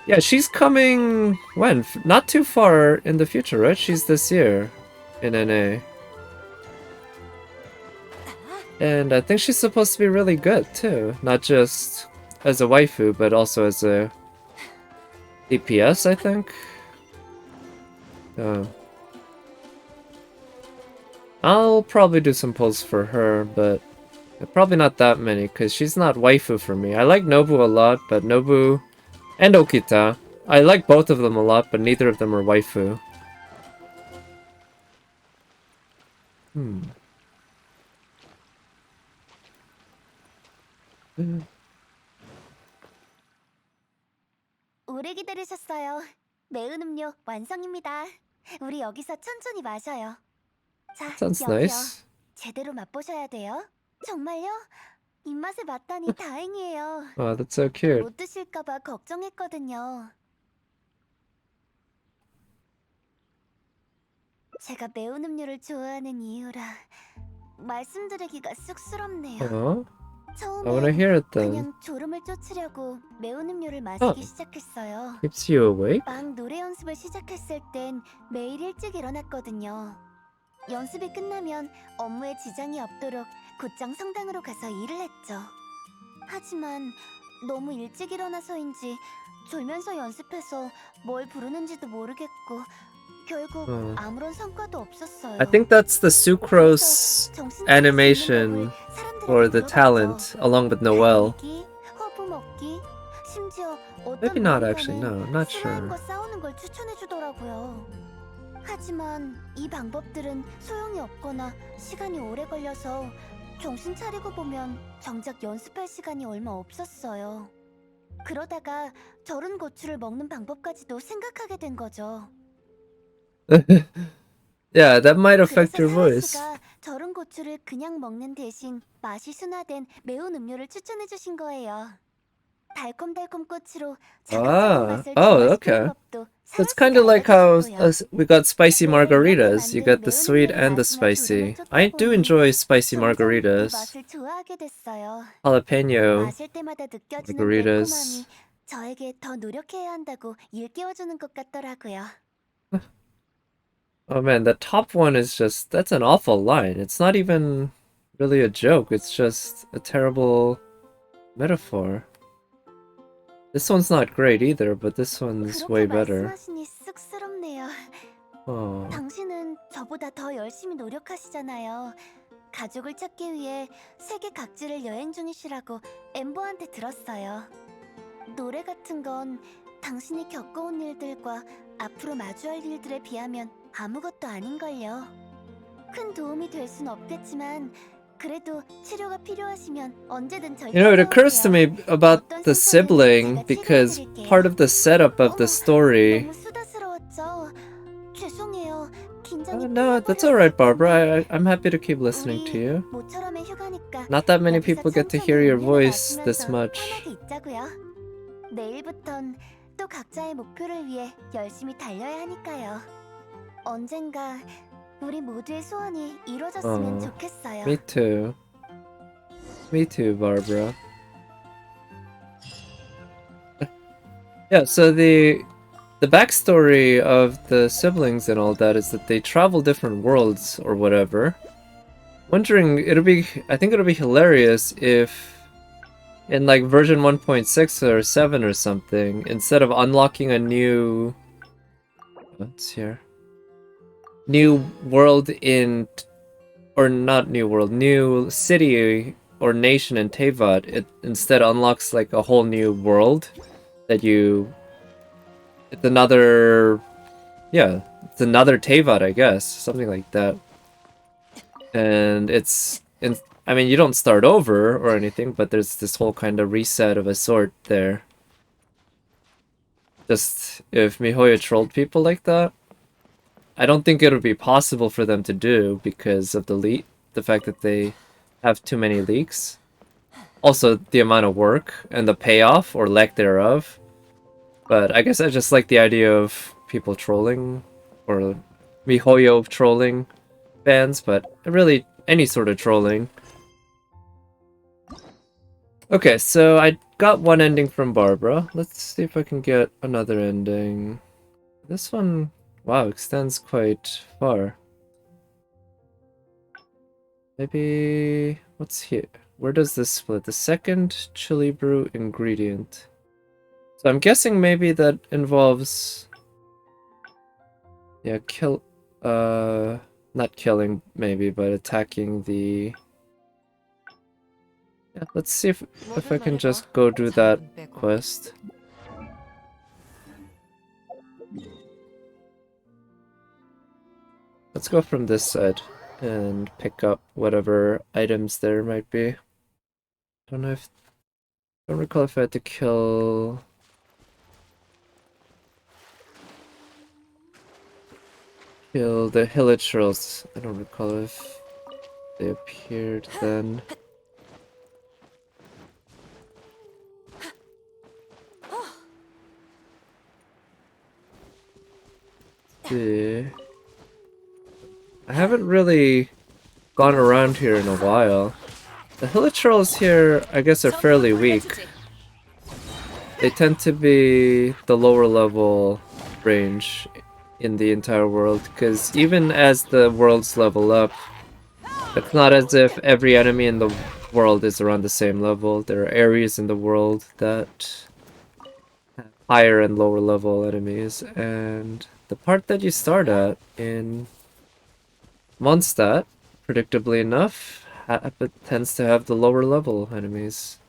Yeah, she's coming, when? Not too far in the future, right? She's this year in NA. And I think she's supposed to be really good too, not just as a waifu, but also as a DPS, I think. I'll probably do some pulls for her, but probably not that many, because she's not waifu for me. I like Nobu a lot, but Nobu and Okita, I like both of them a lot, but neither of them are waifu. 오래 기다리셨어요. 매운 음료 완성입니다. 우리 여기서 천천히 마셔요. 자, Sounds 여기요. nice. 제대로 맛보셔야 돼요. 정말요? 입맛에 맞다니 다행이에요. Oh, that's so cute. 못 드실까봐 걱정했거든요. 제가 매운 음료를 좋아하는 이유라 말씀드리기가 쑥스럽네요. Oh, I wanna 처음엔 hear it then. 그냥 졸음을 쫓으려고 매운 음료를 마시기 어. 시작했어요. Keeps you awake? 막 노래 연습을 시작했을 땐 매일 일찍 일어났거든요. 연습이 끝나면 업무에 지장이 없도록 곧장 성당으로 가서 일을 했죠. 하지만 너무 일찍 일어나서인지 졸면서 연습해서 뭘 부르는지도 모르겠고 결국 아무런 성과도 없었어요. I think that's the Sucrose animation for the talent, along with Noelle. 허브 먹기, 심지어 Maybe not actually, no, I'm not 사람과 sure. 싸우는 걸 추천해 주더라고요. 하지만 이 방법들은 소용이 없거나 시간이 오래 걸려서 정신 차리고 보면 정작 연습할 시간이 얼마 없었어요. 그러다가 절은 고추를 먹는 방법까지도 생각하게 된 거죠. Yeah, that might affect 그래서 your 사라 voice. 씨가 절은 고추를 그냥 먹는 대신 맛이 순화된 매운 음료를 추천해 주신 거예요. 달콤달콤 꽃으로 자극적인 맛을 oh, 중화시키는 okay. 법도 So it's 사라 kind 씨가 of like how 알려주셨고요. we got spicy 매일 margaritas. You 만든 get the 매운 sweet 음료를 and the 마시며 졸음을 spicy. 쫓다 I do 보니 enjoy spicy 점점 이 margaritas. 맛을 좋아하게 됐어요. Jalapeno 마실 때마다 느껴지는 margaritas. 매콤함이 저에게 더 노력해야 한다고 일깨워주는 것 같더라고요. Oh man, the top one is just, that's an awful line. It's not even really a joke. It's just a terrible metaphor. This one's not great either, but this one's way 그렇게 better. 말씀하시니 쑥스럽네요. Oh. 당신은 저보다 더 열심히 노력하시잖아요. 가족을 찾기 위해 세계 각지를 여행 중이시라고 엠버한테 들었어요. 노래 같은 건 당신이 겪어온 일들과 앞으로 마주할 일들에 비하면 아무것도 아닌걸요. 큰 도움이 될 순 없겠지만 그래도 치료가 필요하시면 언제든 절 You know, it occurs to me about the sibling because part of the setup of the story. 너무 수다스러웠죠. 죄송해요. Oh, no, that's alright, Barbara. I'm happy to keep listening to you. 모처럼의 휴가니까 Not that many 여기서 people get to 천천히 hear your 음료를 voice this 마시면서 much. 편하게 있자고요. 내일부턴 또 각자의 목표를 위해 열심히 달려야 하니까요. 언젠가 우리 모두의 소원이 이루어졌으면 좋겠어요. Me too. Me too, Barbara. Yeah, so the backstory of the siblings and all that is that they travel different worlds or whatever. Wondering, I think it'll be hilarious if in like version 1.6 or 7 or something, instead of unlocking a new, what's here? New world or not new world, new city or nation in Teyvat, it instead unlocks like a whole new world that it's another Teyvat, I guess, something like that. And I mean, you don't start over or anything, but there's this whole kind of reset of a sort there. Just if MiHoYo trolled people like that, I don't think it would be possible for them to do because of the fact that they have too many leaks. Also, the amount of work and the payoff or lack thereof. But I guess I just like the idea of people trolling or MiHoYo trolling fans, but really any sort of trolling. Okay, so I got one ending from Barbara. Let's see if I can get another ending. This one, wow, extends quite far. Maybe What's here? Where does this split? The second chili brew ingredient. So I'm guessing maybe that involves, yeah, not killing maybe, but attacking the. Yeah, let's see if I can just go do that quest. Let's go from this side and pick up whatever items there might be. Don't know if don't recall if I had to kill the hilichurls. I don't recall if they appeared then. See. I haven't really gone around here in a while. The hilichurls here, I guess, are fairly weak. They tend to be the lower level range in the entire world, because even as the worlds level up, it's not as if every enemy in the world is around the same level. There are areas in the world that have higher and lower level enemies, and the part that you start at in Mondstadt, predictably enough, tends to have the lower level enemies.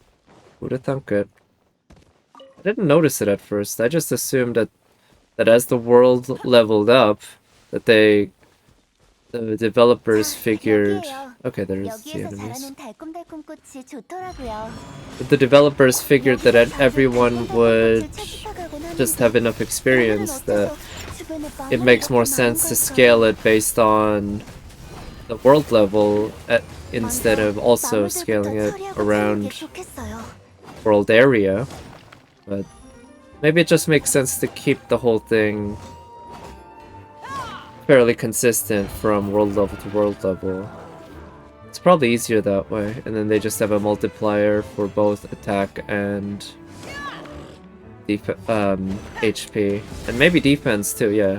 Who'd have thunk it? I didn't notice it at first. I just assumed that as the world leveled up, that the developers figured. Okay, there's the 여기에서 enemies. 자라는 달콤달콤 꽃이 좋더라고요. The developers figured that everyone would just have enough experience that it makes more sense to scale it based on the world level instead of also scaling it around world area. But maybe it just makes sense to keep the whole thing fairly consistent from world level to world level. It's probably easier that way, and then they just have a multiplier for both attack and HP, and maybe defense too, yeah.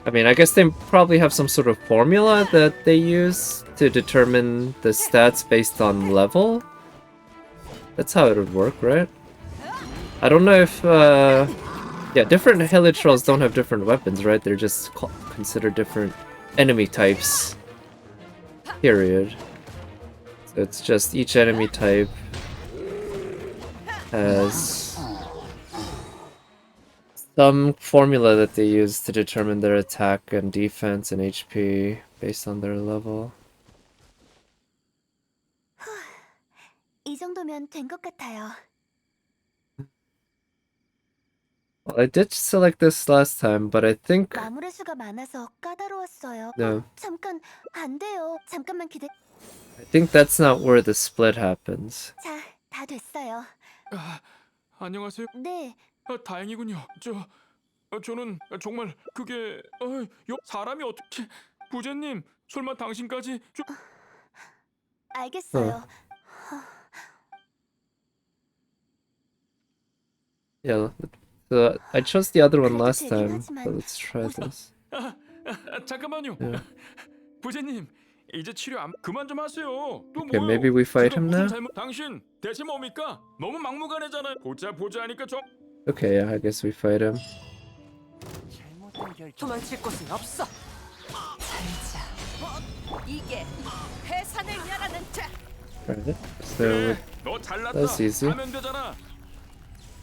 I mean, I guess they probably have some sort of formula that they use to determine the stats based on level. That's how it would work, right? I don't know if, yeah, different hilichurls don't have different weapons, right? They're just considered different enemy types. Period. So it's just each enemy type has some formula that they use to determine their attack and defense and HP based on their level. 이 정도면 된 것 같아요. Well, I did select this last time, but I think 마물의 수가 많아서 까다로웠어요. no. 잠깐, 안 돼요. 잠깐만 기대. I think that's not where the split happens. 자, 다 됐어요. 아, 안녕하세요. 네, 다행이군요. 저는 정말 그게 사람이 어떻게 부제님 설마 당신까지 알겠어요. Yeah, I chose the other one last time, but let's try this. 잠깐만요. Yeah. 부제님 이제 치료 그만 좀 하세요. 또 Okay, 뭐요? maybe we fight 제가 him 무슨 now? 당신 대체 뭡니까? 너무 막무가내잖아요. 보자 하니까 Okay, yeah, I guess we fight him. 도망칠 곳은 없어. 잘자. 이게 회산을 열하는 자. Right. So 너 잘났다. that's easy. 하면 되잖아.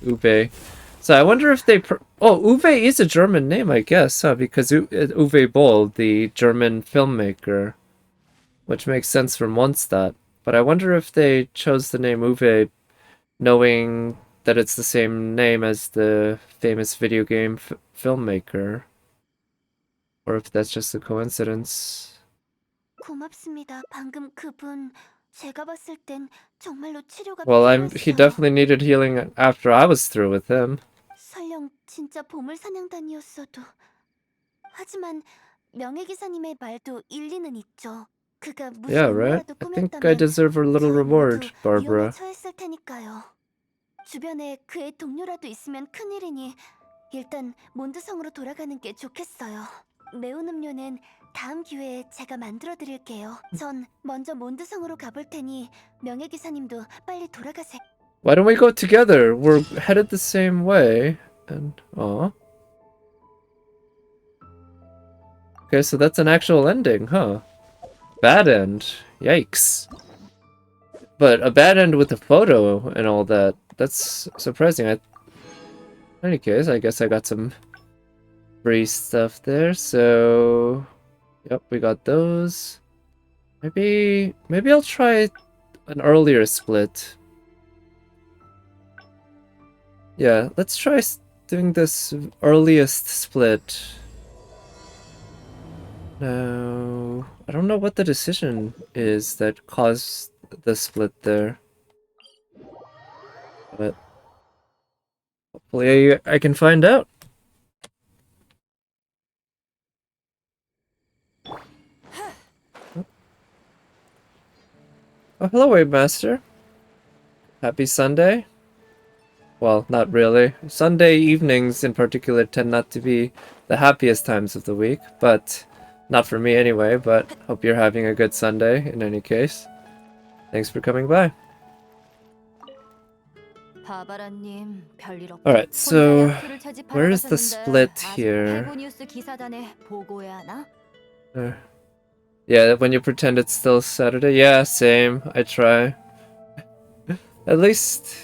Uwe. So I wonder if they. Oh, Uwe is a German name, I guess, huh? Because Uwe Boll, the German filmmaker, which makes sense from Mondstadt. But I wonder if they chose the name Uwe, knowing that it's the same name as the famous video game filmmaker, or if that's just a coincidence. 고맙습니다. 방금 그분 제가 봤을 땐 정말로 치료가 Well, he 필요했어요. definitely needed healing after I was through with him. 설령 진짜 보물 사냥단이었어도. 하지만 명예기사님의 말도 일리는 있죠. 그가 무슨 Yeah, right? 음모라도 I think I 꾸몄다면 deserve a little 저 reward, 모두 Barbara. 위험에 처했을 테니까요. 주변에 그의 동료라도 있으면 큰일이니 일단 몬드성으로 돌아가는 게 좋겠어요. 매운 음료는 다음 기회에 제가 만들어 드릴게요. 전 먼저 몬드성으로 가볼 테니 명예기사님도 빨리 돌아가세요. Why don't we go together? We're headed the same way. And oh. Okay, so that's an actual ending, huh? Bad end. Yikes. But a bad end with a photo and all that. That's surprising. In any case, I guess I got some free stuff there, so yep, we got those. Maybe I'll try an earlier split. Yeah, let's try doing this earliest split. Now, I don't know what the decision is that caused the split there. But hopefully I can find out. Oh, hello, Wavemaster. Happy Sunday. Well, not really. Sunday evenings in particular tend not to be the happiest times of the week, but not for me anyway, but hope you're having a good Sunday in any case. Thanks for coming by. 바바라님 별일 없. Alright, so where is the 가셨는데 split 아직 here? 페고니우스 기사단에 보고해야 하나? Yeah, when you pretend it's still Saturday. Yeah, same. I try. At least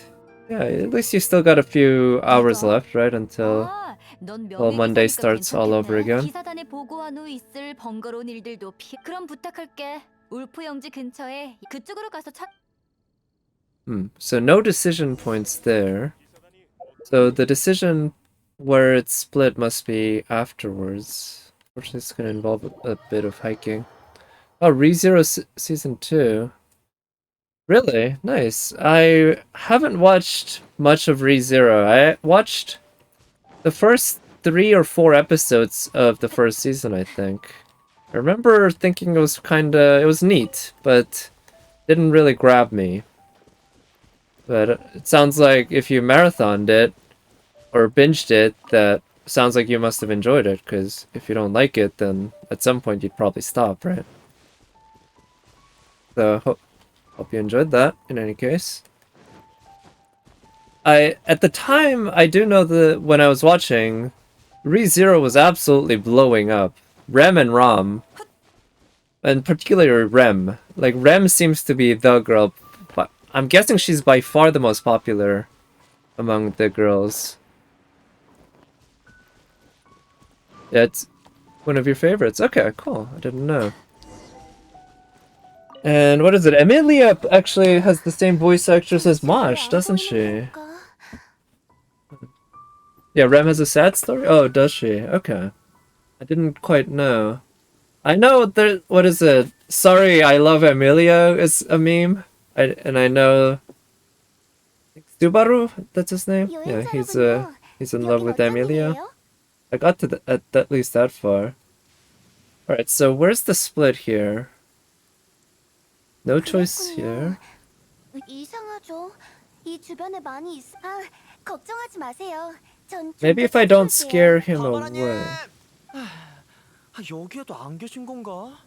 you still got a few hours left, right? Until 아, 넌 well, Monday 명예기사니까 starts all over 괜찮겠네. again. 기사단에 보고한 후 있을 번거로운 일들도 피. 그럼 부탁할게. 울프 영지 근처에 그쪽으로 가서 찾. So no decision points there. So the decision where it's split must be afterwards. Fortunately, it's going to involve a bit of hiking. Oh, ReZero Season 2. Really? Nice. I haven't watched much of ReZero. I watched the first 3 or 4 episodes of the first season, I think. I remember thinking it was neat, but didn't really grab me. But it sounds like if you marathoned it, or binged it, that sounds like you must have enjoyed it, because if you don't like it, then at some point you'd probably stop, right? So, hope you enjoyed that, in any case. At the time, I do know that when I was watching, ReZero was absolutely blowing up. Rem and Rom. And particularly Rem. Like, Rem seems to be the girl, but I'm guessing she's by far the most popular among the girls. Yeah, it's one of your favorites. Okay, cool. I didn't know. And what is it? Emilia actually has the same voice actress as Mosh, doesn't she? Yeah, Rem has a sad story? Oh, does she? Okay. I didn't quite know. I know there. What is it? Sorry, I love Emilia is a meme. I know Subaru, that's his name? Yeah, he's in love with Emilia. I got to at least that far. Alright, so where's the split here? No choice here. 이상하죠. 이 주변에 많이 있. 아, 걱정하지 마세요. 전 Maybe if I don't scare him away. 여기에도 안 계신 건가?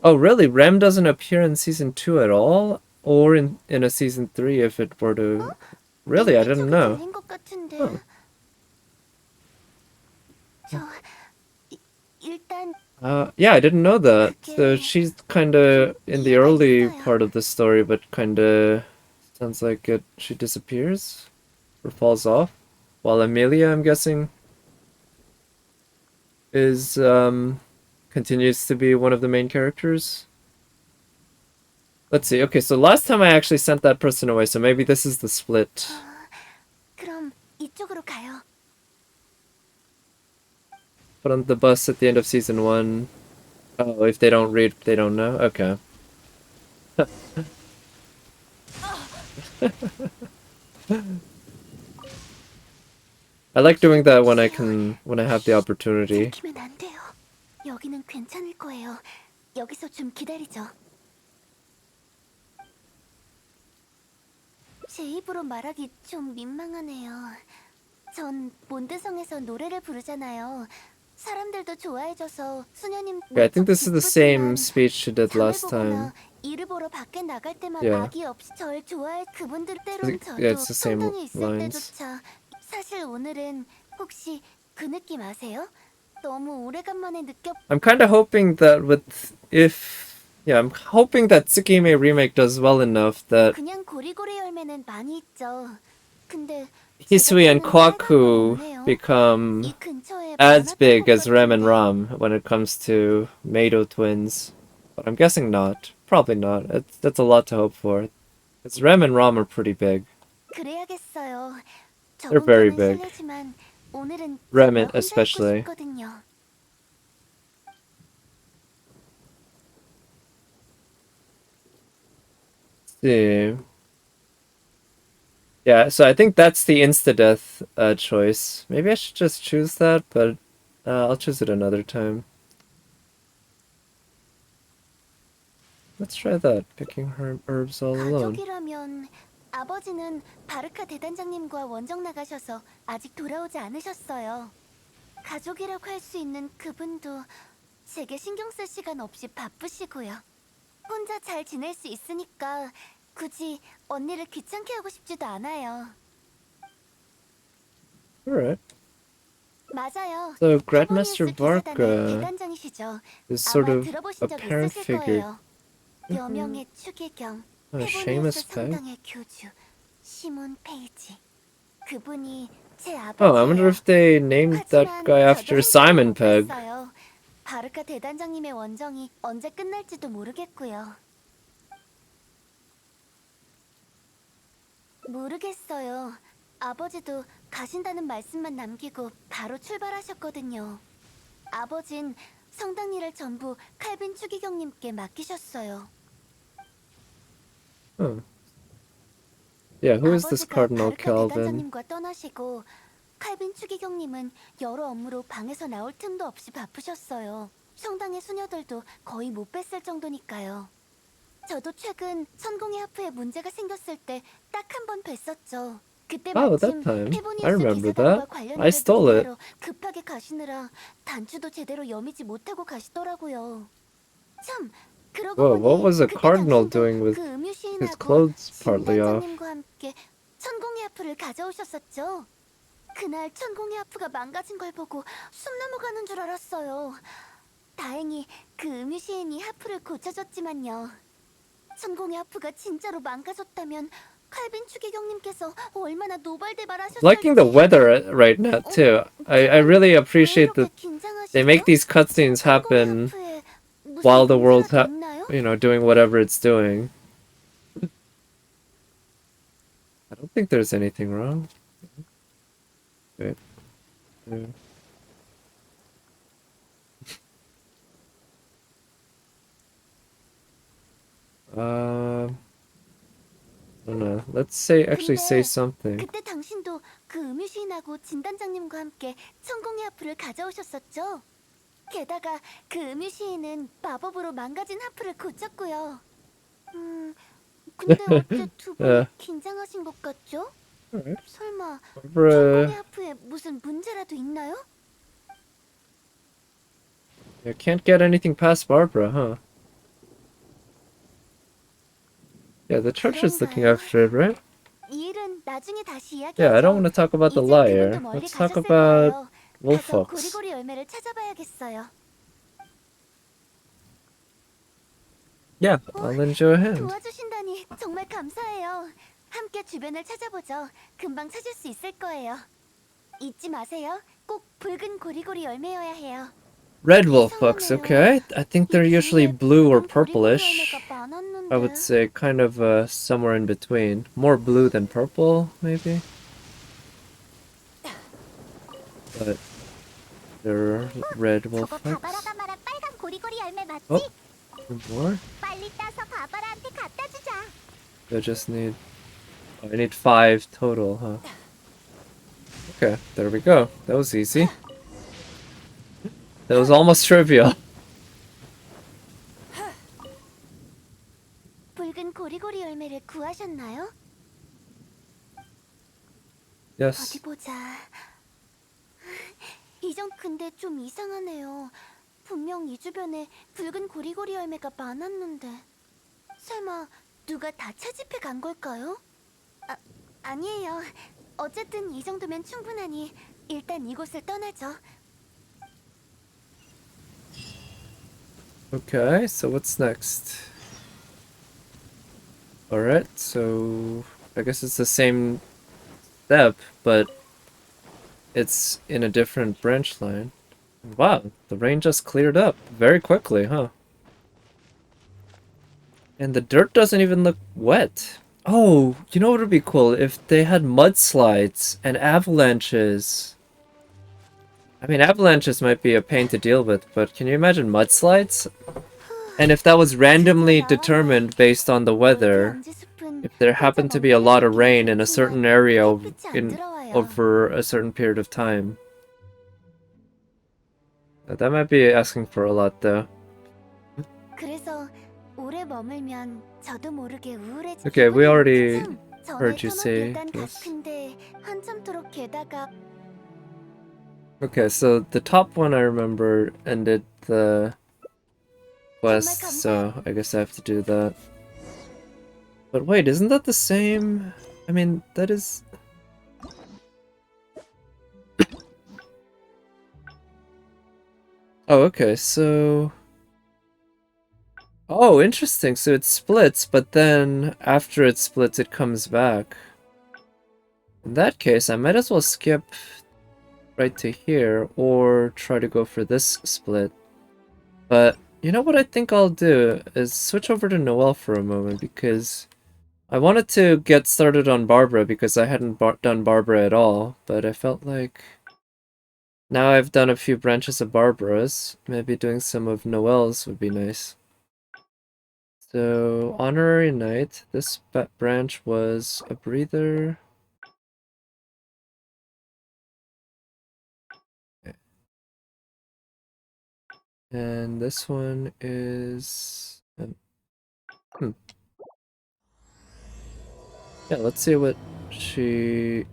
Oh, really? Rem doesn't appear in season 2 at all? Or in a season 3 if it were to... Really? I didn't know. Huh. Yeah, I didn't know that. So she's kinda in the early part of the story, but kinda sounds like she disappears or falls off. While Emilia, I'm guessing, is continues to be one of the main characters. Let's see. Okay, so last time I actually sent that person away, so maybe this is the split. 그럼 이쪽으로 가요. Put on the bus at the end of season 1. Oh, if they don't read, they don't know? Okay. I like doing that when I have the opportunity. 들키면 안 돼요. 여기는 괜찮을 거예요. 여기서 좀 기다리죠. 제 입으로 말하기 좀 민망하네요. 전 몬드성에서 노래를 부르잖아요. 사람들도 좋아해줘서 수녀님 Yeah, I think this is the same 기쁘지만 speech she did 장을 last time. 보거나 일을 보러 밖에 나갈 때만 Yeah. 악의 없이 절 좋아해 그분들 때론 think- 저도 yeah, it's the same 성당에 있을 lines. 때조차 사실 오늘은 혹시 그 느낌 아세요? 너무 오래간만에 느껴 I'm kind of hoping that I'm hoping that Tsukihime remake does well enough that 그냥 고리고리 열매는 많이 있죠. 근데 Hisui and 제가 찾는 빨간 건 Kwaku 없네요. become 이 근처에 as 많았던 big 것 as Rem and 같은데. Ram when it comes to Mado twins. But I'm guessing not. Probably not. That's a lot to hope for. Because Rem and Ram are pretty big. 그래야겠어요. They're very 저번 big. 거는 실례지만 오늘은 Rem 정말 혼자 especially. 있고 싶거든요. See. Yeah, so I think that's the insta-death choice. Maybe I should just choose that, but I'll choose it another time. Let's try that, picking herbs all alone. 가족이라면 아버지는 바르카 대단장님과 원정 나가셔서 아직 돌아오지 않으셨어요. 가족이라고 할 수 있는 그분도 제게 신경 쓸 시간 없이 바쁘시고요. 혼자 잘 지낼 수 있으니까 굳이 언니를 귀찮게 하고 싶지도 않아요. Alright. 맞아요. So 할머니우스 Grandmaster 기사단의 Barca 대단장이시죠. is sort 아마 of 들어보신 a 적 parent 있으실 figure. 거예요. 여명의 추기경, Seamus 페보니우스 Peg? 성당의 교주, 시몬 페이지. 그분이 제 Oh, I wonder 아버지예요. if they named that 하지만 guy 저도 after 행동을 Simon 못 Pegg. 봤어요. 바르카 대단장님의 원정이 언제 끝날지도 모르겠고요. 모르겠어요. 아버지도 가신다는 말씀만 남기고 바로 출발하셨거든요. 아버진 성당 일을 전부 칼빈 추기경님께 맡기셨어요. Oh. Yeah, who is this 아버지가 Cardinal 바르카 Calvin? 대단장님과 떠나시고 칼빈 추기경님은 여러 업무로 방에서 나올 틈도 없이 바쁘셨어요. 성당의 수녀들도 거의 못 뵀을 정도니까요. 저도 최근 천공의 하프에 문제가 생겼을 때 딱 한 번 뵀었죠. 그때 Oh, 마침 that time. I 페보니우스 remember 기사단과 that. 관련 I 일을 stole it. 논의하러 급하게 가시느라 단추도 제대로 여미지 못하고 가시더라고요. 참, 그러고 Whoa, 보니 what was a 그때 cardinal 당신도 doing with 그 음유 his 시인하고 clothes partly off? 신단장님과 함께 천공의 하프를 가져오셨었죠. 그날 천공의 하프가 망가진 걸 보고 숨 넘어가는 줄 알았어요. 다행히 그 음유 시인이 하프를 고쳐줬지만요. 천공의 하프가 진짜로 망가졌다면 칼빈 추기경님께서 얼마나 노발대발하셨을지. Liking the weather right now too. I really appreciate that they make these cutscenes happen while the world's doing whatever it's doing. I don't think there's anything wrong. Wait. Yeah. I don't know. Let's actually say something. 그때 당신도 그 음유 시인하고 진단장님과 함께 천공의 하프를 가져오셨었죠? 게다가 그 음유 시인은 마법으로 망가진 하프를 고쳤고요. 근데 어째 두 분이 긴장하신 것 같죠? Alright. 설마 Bruh. 천공의 하프에 무슨 문제라도 있나요? I can't get anything past Barbara, huh? Yeah, the church is looking after it, right? 이 일은 나중에 다시 이야기하죠. Yeah, I don't want to talk about the 이제 liar. 그분도 멀리 Let's talk 가셨을 about 거예요. 가서 Wolfox. 고리고리 열매를 찾아봐야겠어요. Yeah, I'll enjoy a hand. 도와주신다니 정말 감사해요. 함께 주변을 찾아보죠. 금방 찾을 수 있을 거예요. 잊지 마세요. 꼭 붉은 고리고리 열매여야 해요. Red Wolfox, okay. I think they're usually blue or purplish. I would say kind of somewhere in between. More blue than purple, maybe. But they're red 저거 Wolfox. 바바라가 말한 빨간 고리고리 열매 맞지? Oh, more? 빨리 따서 바바라한테 갖다 주자. I just need... Oh, I need 5 total, huh? Okay, there we go. That was easy. That was almost trivial. 붉은 고리고리 열매를 구하셨나요? Yes. 어디 보자. 이정 근데 좀 이상하네요. 분명 이 주변에 붉은 고리고리 열매가 많았는데 설마 누가 다 채집해 간 걸까요? 아니에요. 어쨌든 이 정도면 충분하니 일단 이곳을 떠나죠. Okay, so what's next? Alright, so I guess it's the same step, but it's in a different branch line. Wow, the rain just cleared up very quickly, huh? And the dirt doesn't even look wet. Oh, you know what would be cool? If they had mudslides and avalanches. I mean, avalanches might be a pain to deal with, but can you imagine mudslides? And if that was randomly determined based on the weather, if there happened to be a lot of rain in a certain area over a certain period of time. That might be asking for a lot, though. 그래서 오래 머물면 저도 모르게 우울해지고 Okay, we already 한참 heard you 전에 say 터놓은 계단 this. 같은데 한참토록 게다가 Okay, so the top one I remember ended the quest, so I guess I have to do that. But wait, isn't that the same? I mean, that is... Oh, okay, so... Oh, interesting, so it splits, but then after it splits it comes back. In that case, I might as well skip right to here, or try to go for this split. But, you know what I think I'll do, is switch over to Noelle for a moment, because I wanted to get started on Barbara, because I hadn't done Barbara at all, but I felt like... Now I've done a few branches of Barbara's, maybe doing some of Noelle's would be nice. So, Honorary Knight, this branch was a breather. Okay. And this one is... Yeah, let's see what she...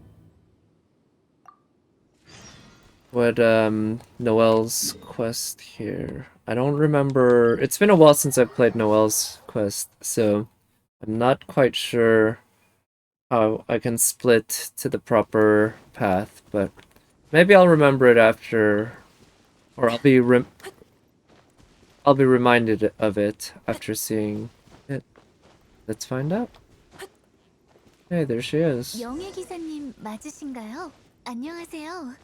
What, Noelle's quest here. I don't remember... It's been a while since I've played Noelle's quest, so I'm not quite sure how I can split to the proper path, but maybe I'll remember it after... Or I'll be reminded of it after seeing it. Let's find out. Hey, there she is. 영예 기사님 맞으신가요? 안녕하세요.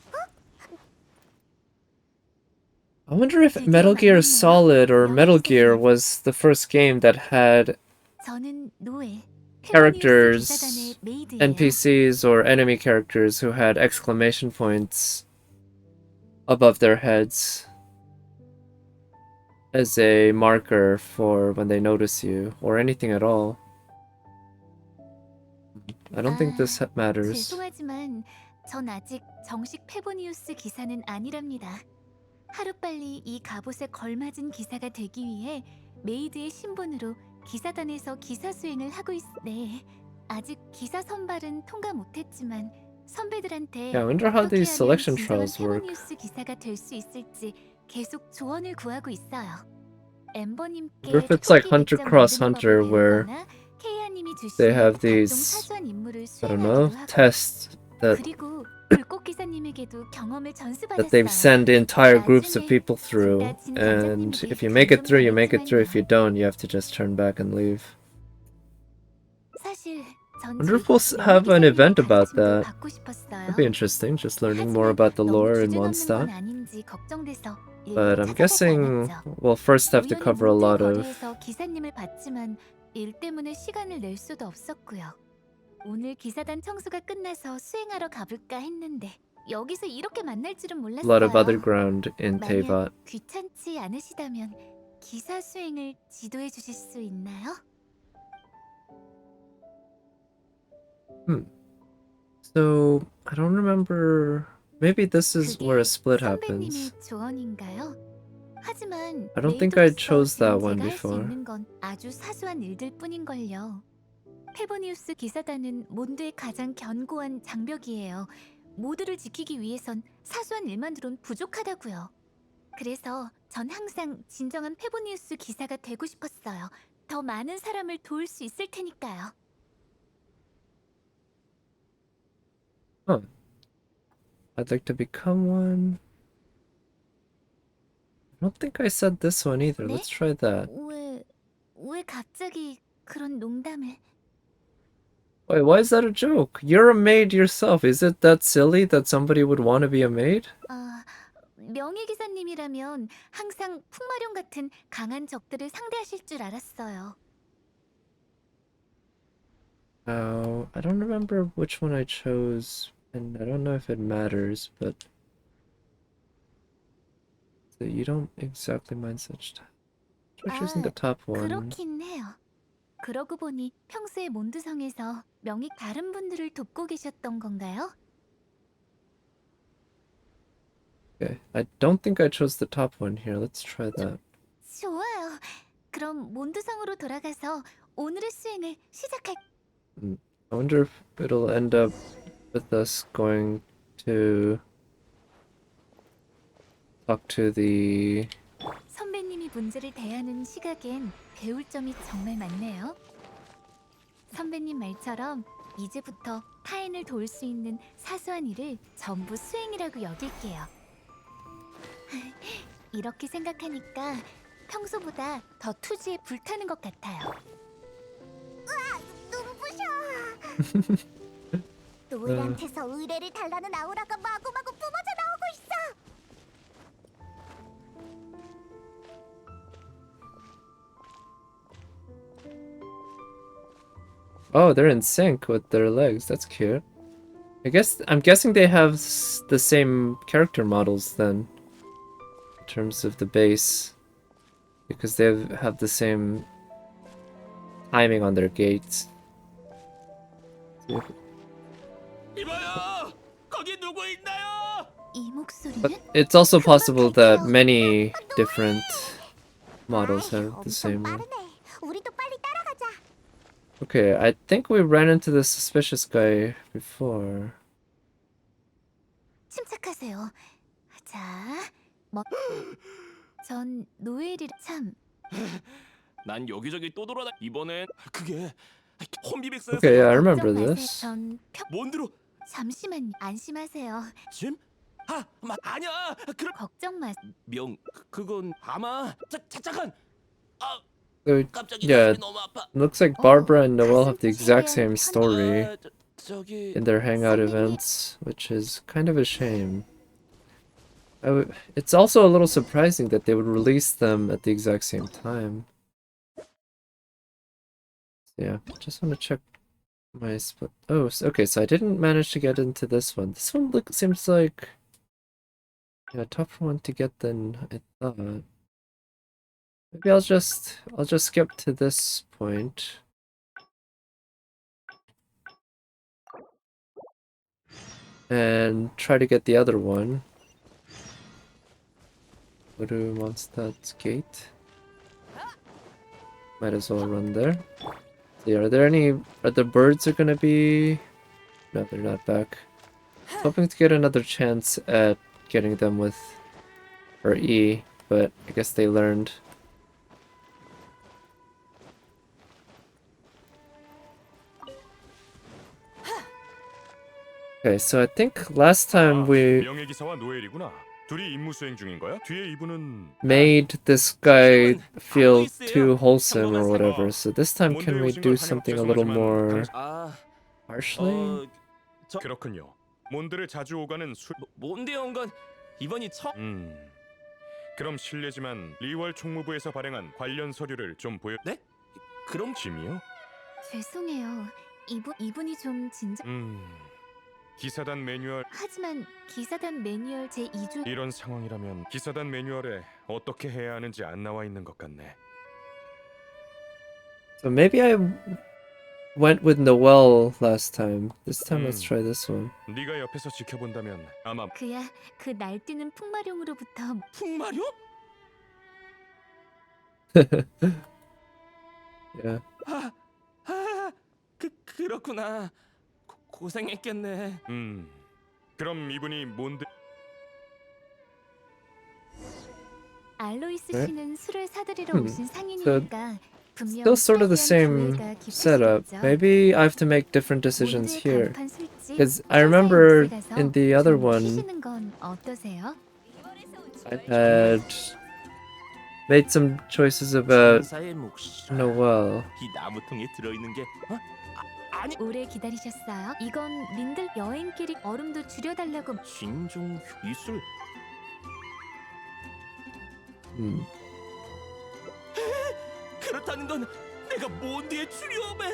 I wonder if Metal Gear Solid or Metal Gear was the first game that had 저는 노예. characters, 기사단의 메이드예요. NPCs or enemy characters who had exclamation points above their heads as a marker for when they notice you, or anything at all. I don't think this matters. 죄송하지만 전 아직 정식 페보니우스 기사는 아니랍니다. 하루빨리 이 갑옷에 걸맞은 기사가 되기 위해 메이드의 신분으로 기사단에서 기사 수행을 하고 네, 아직 기사 선발은 통과 못했지만 선배들한테 Yeah, I wonder how 어떻게 these 하면 selection 진정한 trials work. 페보니우스 기사가 될 수 있을지 계속 조언을 구하고 있어요. 엠버님께 Wonder if it's like 토끼 Hunter 밑장 Cross 만드는 Hunter, 법을 where 배우거나 케이아님이 주신 they have 각종 these, 사소한 임무를 I don't know, 수행하기도 하고 tests that 그리고 불꽃 기사님에게도 경험을 that they've 전수받았어요. sent entire groups of people through, and if you make it through, you make it through. If you don't, you have to just turn back and leave. 사실 전 Wonder if we'll have an event about that. 받고 싶었어요. That'd be interesting, just learning more about the lore in Mondstadt. But I'm guessing we'll first have to cover a lot of... 기사님을 봤지만 일 때문에 시간을 낼 수도 없었고요. 오늘 기사단 청소가 끝나서 수행하러 가볼까 했는데 여기서 이렇게 만날 줄은 몰랐어요. A lot of other ground in Teyvat. 만약 귀찮지 않으시다면 기사 수행을 지도해 주실 수 있나요? So, I don't remember... Maybe this is where a split 선배님의 happens. 조언인가요? 하지만 I don't think I 메이드로서 chose that 지금 one 제가 할수 before. 있는 건 아주 사소한 일들 뿐인걸요. 페보니우스 기사단은 몬드의 가장 견고한 장벽이에요. 모두를 지키기 위해선 사소한 일만으론 부족하다고요. 그래서 전 항상 진정한 페보니우스 기사가 되고 싶었어요. 더 많은 사람을 도울 수 있을 테니까요. Huh. I'd like to become one. I don't think I said this one either. 네? Let's try that. 왜 갑자기 그런 농담을? Wait, why is that a joke? You're a maid yourself. Is it that silly that somebody would want to be a maid? 명예기사님이라면 항상 풍마룡 같은 강한 적들을 상대하실 줄 알았어요. Oh, I don't remember which one I chose, and I don't know if it matters, but so you don't exactly mind such. Try choosing the top one. 그렇긴 해요. 그러고 보니 평소에 몬드성에서 다른 분들을 돕고 계셨던 건가요? Okay, I don't think I chose the top one here. Let's try that. 좋아요. 그럼 몬드성으로 돌아가서 오늘의 수행을 시작할. I wonder if it'll end up with us going to talk to the. 선배님이 문제를 대하는 시각엔 배울 점이 정말 많네요. 선배님 말처럼 이제부터 타인을 도울 수 있는 사소한 일을 전부 수행이라고 여길게요. 이렇게 생각하니까 평소보다 더 투지에 불타는 것 같아요. 눈부셔. 노엘한테서 의뢰를 달라는 아우라가 마구마구 뿜어져 나오고 있어. Oh, they're in sync with their legs. That's cute. I'm guessing they have the same character models then, in terms of the base, because they have the same timing on their gaits. 이봐요! 거기 누구 있나요? 이 목소리는? But it's also possible that many different models have the same one. 빠르네. 우리도 빨리 따라가자. Okay, I think we ran into this suspicious guy before. 침착하세요. 자, 전 노엘이 참. 난 여기저기 또 돌아다. 이번엔 그게 혼비백산에서 Okay, I remember 걱정 마세요. this. 전 몬드로 잠시만 안심하세요. 짐? 아니야. 그럼 걱정 마. 그건 아마 잠깐. So, 깜짝이야. yeah, 너무 아파. looks like Barbara and Noelle have the exact same story 저기 in their hangout events, which is kind of a shame. It's also a little surprising that they would release them at the exact same time. Yeah, just want to check my split. Oh, okay, so I didn't manage to get into this one. This one seems like a tougher one to get than I thought. Maybe I'll just skip to this point. And try to get the other one. Go to Mondstadt's gate. Might as well run there. See, are the birds are gonna be... No, they're not back. Hoping to get another chance at getting them with her E, but I guess they learned. Okay, so I think last time we 명예기사와 노엘이구나. 둘이 임무 수행 중인 거야? 뒤에 이분은 made this guy feel too wholesome or whatever, so this time can we do something a little more harshly? 그렇군요. 몬드를 자주 오가는 뭔데 연관 이번이 처음. 그럼 실례지만 리월 총무부에서 발행한 관련 서류를 좀 보여. 네? 그럼 짐이요? 죄송해요. 이분이 좀 진정. 기사단 매뉴얼. 하지만 기사단 매뉴얼 제2조 이런 상황이라면 기사단 매뉴얼에 어떻게 해야 하는지 안 나와 있는 것 같네. So maybe I went with Noelle last time. This time let's try this one. 네가 옆에서 지켜본다면 아마 그야 그 날뛰는 풍마룡으로부터 풍마룡? Yeah. 그렇구나. 고생했겠네. 그럼 이분이 몬드 알로이스 네? 씨는 술을 사들이러 Hmm. 오신 상인이니까 분명 Still sort of the 술에 대한 same 조예가 setup. 깊으시겠죠. Maybe I have to make different decisions 몬드의 here. 간판 술집, 'Cause I 철사의 remember 몫에 가서 in the other 좀 one, 쉬시는 건 어떠세요? I had made some choices about 천사의 몫. Noel. 이 나무통에 들어있는 게 아니 오래 기다리셨어요? 이건 님들 여행길이 얼음도 줄여달라고. 진종 귀술. 그렇다는 건 내가 몬드의 주류엄에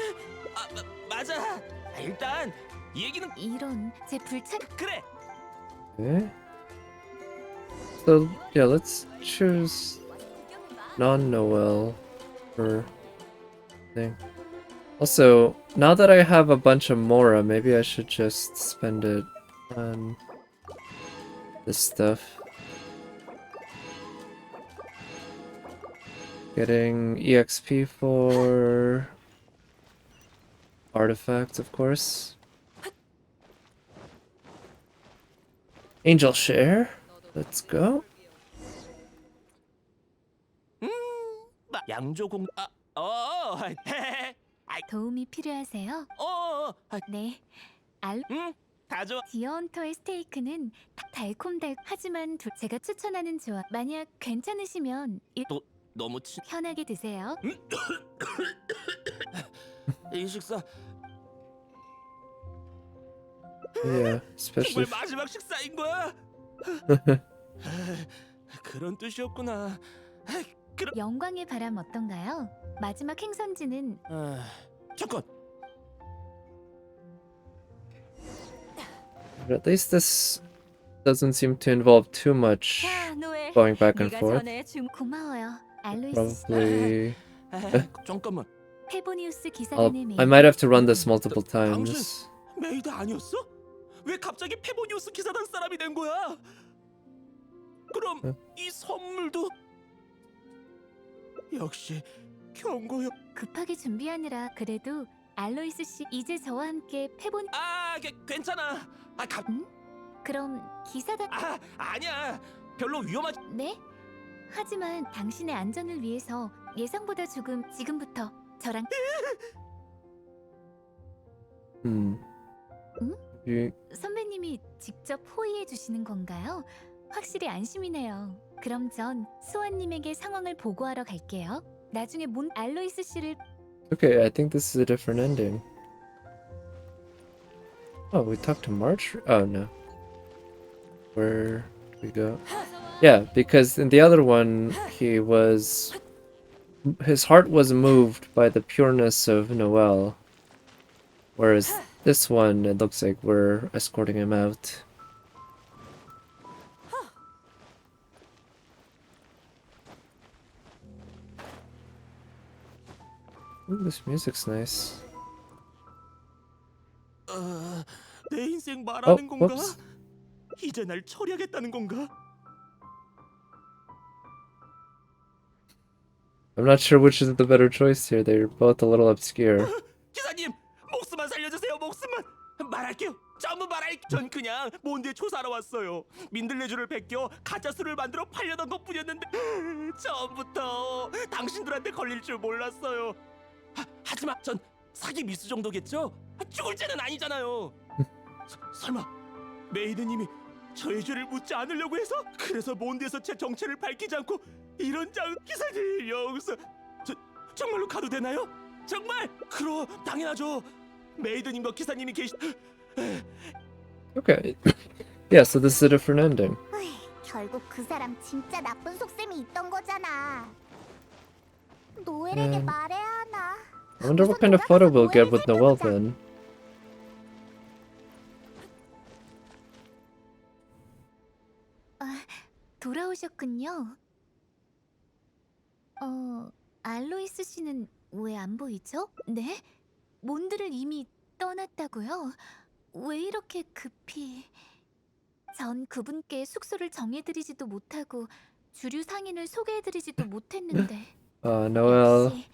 맞아. 일단 얘기는 이런 제 불참. 그래. Okay. So yeah, let's choose non-Noel for thing. Also, now that I have a bunch of Mora, maybe I should just spend it on this stuff. Getting EXP for artifacts, of course. Angel share. Let's go. 양조공 도움이 필요하세요? 네. 다 좋아. 디어헌터의 스테이크는 하지만 제가 추천하는 조합. 만약 괜찮으시면 너무 편하게 드세요. 이 식사 Yeah, especially. 정말 마지막 식사인 거야? 그런 뜻이었구나. 영광의 바람 어떤가요? 마지막 행선지는 잠깐. But at least this doesn't seem to involve too much 자, 노엘. going back and 네가 forth. 전에 고마워요. 알로이스 씨. Probably. 잠깐만. 페보니우스 기사단의 I might have to run this multiple 당신 times. 메이드 아니었어? 왜 갑자기 페보니우스 기사단 사람이 된 거야? 그럼 이 선물도 역시 경고요. 급하게 준비하느라. 그래도 알로이스 씨 이제 저와 함께 괜찮아. 그럼 기사단. 아니야. 별로 위험하지. 네? 하지만 당신의 안전을 위해서 예상보다 조금 지금부터 저랑. 응? You, 선배님이 직접 호의해 주시는 건가요? 확실히 안심이네요. 그럼 전 수아님에게 상황을 보고하러 갈게요. 나중에 알로이스 씨를. okay, I think this is a different ending. Oh, we talked to March? Oh, no. Where do we go? Yeah, because in the other one, his heart was moved by the pureness of Noel. Whereas this one, it looks like we're escorting him out. Ooh, this music's nice. 내 인생 말하는 건가? whoops. 이제 날 처리하겠다는 건가? I'm not sure which is the better choice here. They're both a little obscure. 기사님, 목숨만 살려주세요. 목숨만. 말할게요. 전부 말할게요. 전 그냥 몬드에 조사하러 왔어요. 민들레주를 베껴 가짜 술을 만들어 팔려던 것뿐이었는데 처음부터 당신들한테 걸릴 줄 몰랐어요. 하지만 전 사기 미수 정도겠죠? 죽을 죄는 아니잖아요. 설마 메이드님이 저의 죄를 묻지 않으려고 해서? 그래서 몬드에서 제 정체를 밝히지 않고 이런 기사님 여기서 정말로 가도 되나요? 정말? 그럼 당연하죠. 메이드님과 기사님이 Okay. Yeah, so this is a different ending. 결국 그 사람 진짜 나쁜 속셈이 있던 거잖아. 노엘에게 말해야 하나? I wonder what kind of photo we'll get with Noel then. 돌아오셨군요. 알로이스 씨는 왜 안 보이죠? 네? 몬드를 이미 떠났다고요? 왜 이렇게 급히? 전 그분께 숙소를 정해드리지도 못하고 주류 상인을 소개해드리지도 못했는데. Noel. 역시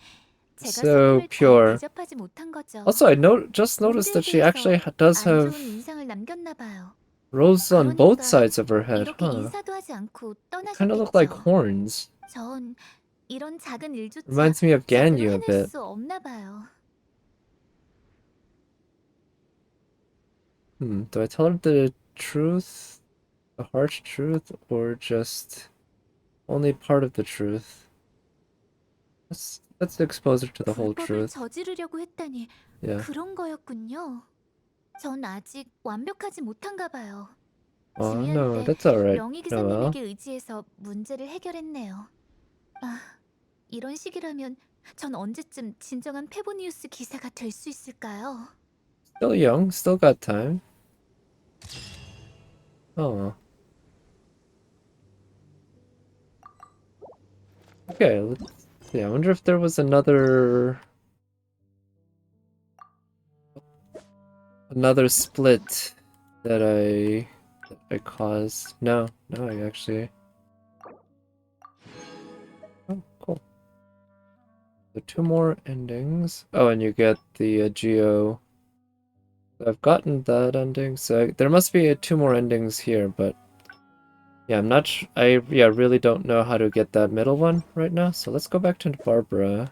제가 So 손님을 잘 pure. 대접하지 못한 거죠. Also, just noticed that she actually does 안 have 좋은 인상을 남겼나 봐요. rows on both 그러니까 sides of her head, 이렇게 huh? 인사도 하지 않고 Kind of look like 떠나셨겠죠. horns. 전 이런 작은 일조차 Reminds me of 제대로 Ganyu a 해낼 bit. 수 없나 봐요. Do I tell her the truth? The harsh truth? Or just only part of the truth? Let's expose her to the whole 불법을 truth. 저지르려고 했다니 Yeah. 그런 거였군요. 전 아직 완벽하지 못한가 봐요. Oh 중요할 no, 때 that's alright. 명희 Oh well. 기사님에게 의지해서 문제를 해결했네요. 아, 이런 식이라면 전 언제쯤 진정한 페보니우스 기사가 될 수 있을까요? Still young, still got time. Oh. Okay, let's see. I wonder if there was another split that I caused. No, I actually. Oh, cool. So 2 more endings. Oh, and you get the Geo. I've gotten that ending, so there must be 2 more endings here, but yeah, I'm not I really don't know how to get that middle one right now, so let's go back to Barbara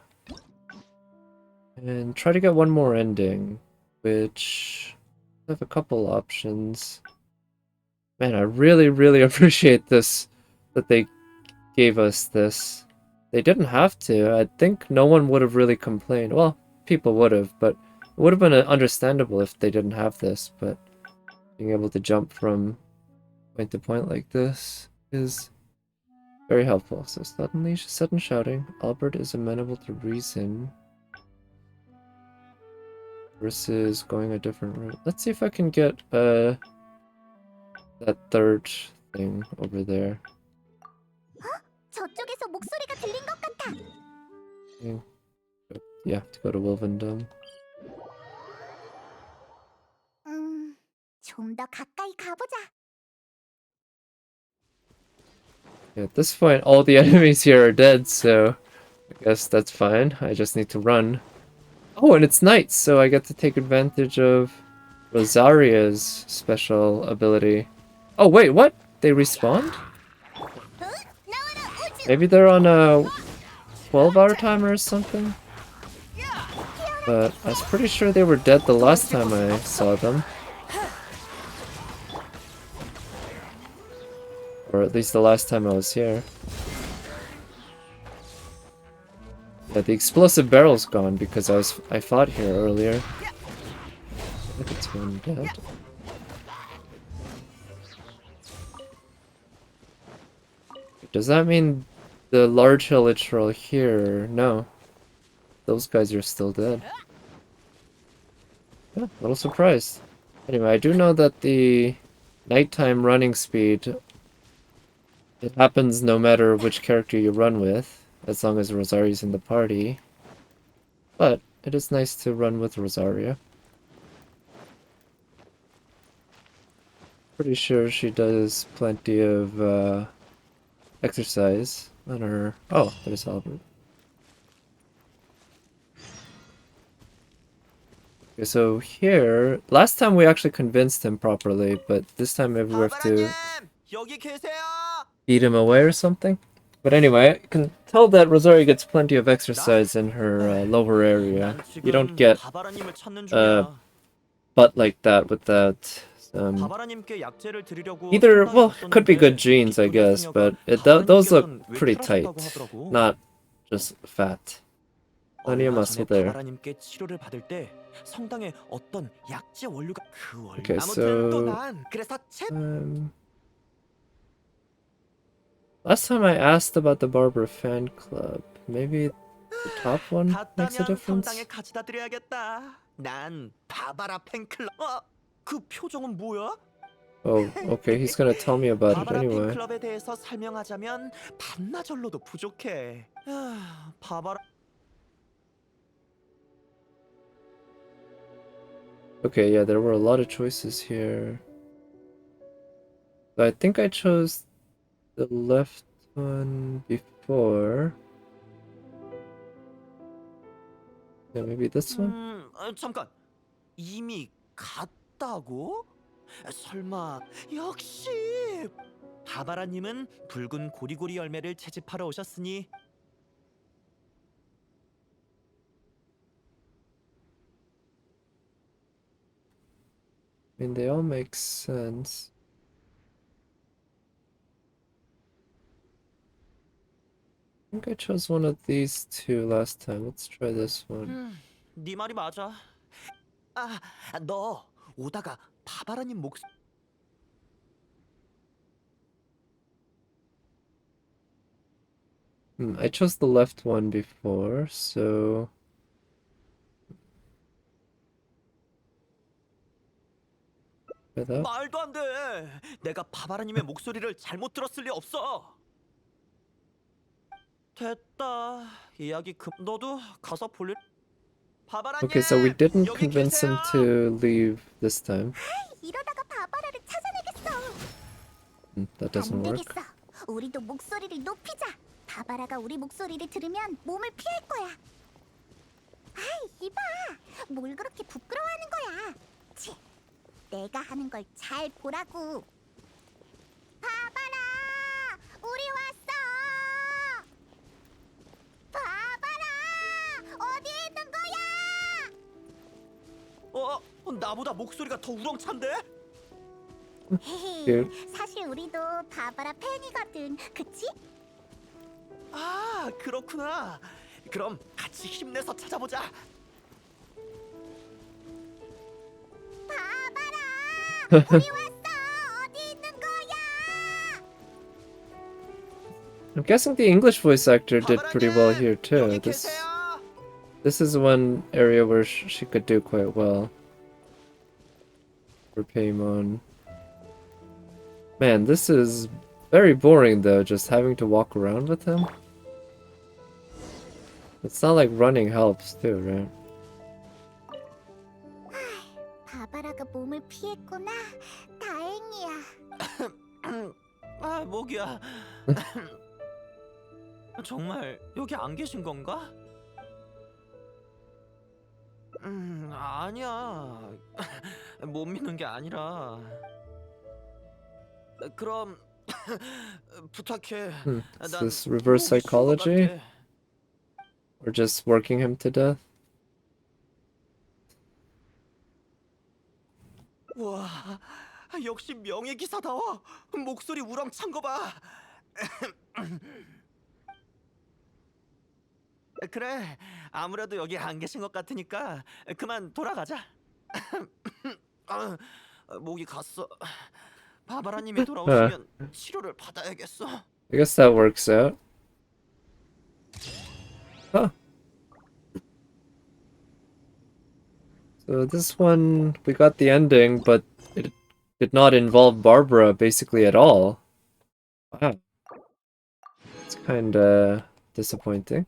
and try to get 1 more ending, which I have a couple options. Man, I really, really appreciate this, that they gave us this. They didn't have to. I think no one would have really complained. Well, people would have, but it would have been understandable if they didn't have this, but being able to jump from point to point like this is very helpful. So sudden shouting. Albert is amenable to reason. Versus going a different route. Let's see if I can get that 3rd thing over there. 저쪽에서 목소리가 들린 것 같아. You have to go to Wilvendom. 좀 더 가까이 가보자. Yeah, at this point, all the enemies here are dead, so I guess that's fine. I just need to run. Oh, and it's night, so I get to take advantage of Rosaria's special ability. Oh, wait, what? They respawned? Maybe they're on a 12-hour timer or something? But I was pretty sure they were dead the last time I saw them. Or at least the last time I was here. Yeah, the explosive barrel's gone because I fought here earlier. I think it's one dead. Does that mean the large hillage troll here? No. Those guys are still dead. Yeah, a little surprised. Anyway, I do know that the nighttime running speed, it happens no matter which character you run with, as long as Rosaria's in the party. But it is nice to run with Rosaria. Pretty sure she does plenty of exercise on her. Oh, there's Albert. Okay, so here, last time we actually convinced him properly, but this time maybe we have to 여기 계세요. beat him away or something. But anyway, I can tell that Rosaria gets plenty of exercise in her lower area. You don't get 바바라님을 찾는 중이야. butt like that without 바바라님께 약재를 드리려고 either, 성당에 well, could be good 갔었는데 genes, I 빅토리아 guess, 수녀가 but those look 바바라님께서는 pretty 외출하셨다고 tight, 하더라고. not just fat. Plenty of 얼마 muscle 전에 there. 바바라님께 치료를 받을 때 성당에 어떤 약재 원료가 그 원료. Okay, 아무튼 또 so 난 그래서 채 last time I asked about the Barber fan club. Maybe the top one makes a 갔다면 difference? 성당에 가져다 드려야겠다. 난 바바라 팬클럽. 그 표정은 뭐야? Oh, okay, he's gonna tell me about it 바바라 anyway. 팬클럽에 대해서 설명하자면 반나절로도 부족해. 바바라 Okay, yeah, there were a lot of choices here. I think I chose the left one before. Yeah, maybe this one? 잠깐. 이미 갔다고? 설마 역시 바바라님은 붉은 고리고리 열매를 채집하러 오셨으니 I mean, they all make sense. I think I chose one of these two last time. Let's try this one. 네 말이 맞아. 아, 너 오다가 바바라님 I chose the left one before, so... Try that. 말도 안 돼. 내가 바바라님의 목소리를 잘못 들었을 리 없어. 됐다. 이야기 너도 가서 볼일. 바바라님. Okay, so we didn't 여기 convince him 계세요? to leave this time. 이러다가 바바라를 찾아내겠어. That doesn't 안 work. 되겠어. 우리도 목소리를 높이자. 바바라가 우리 목소리를 들으면 몸을 피할 거야. 아이, 이봐. 뭘 그렇게 부끄러워하는 거야. 치, 내가 하는 걸 잘 보라고. 바바라, 우리 왔어. 바바라, 어디에 있는 거야? 나보다 목소리가 더 우렁찬데? 예. 사실 우리도 바바라 팬이거든. 그치? 아, 그렇구나. 그럼 같이 힘내서 찾아보자. 바바라, 우리 왔어. 어디 있는 거야? I'm guessing the English voice actor did pretty well 바바라님, here too. 여기 This 계세요? this is one area where she could do quite well. For Paimon. Man, this is very boring though, just having to walk around with him. It's not like running helps too, right? 바바라가 몸을 피했구나. 다행이야. 아, 목이야. 정말 여기 안 계신 건가? 아니야. 못 믿는 게 아니라. 그럼 부탁해. Is 난 this reverse 꼭 쉬고 psychology? 갈게. Or just working him to death? 와, 역시 명예 기사다워. 목소리 우렁찬 거 봐. 그래, 아무래도 여기 안 계신 것 같으니까 그만 돌아가자. 목이 갔어. 바바라님이 돌아오시면 치료를 받아야겠어. I guess that works out. Huh. So this one, we got the ending, but it did not involve Barbara basically at all. Wow. It's kinda disappointing.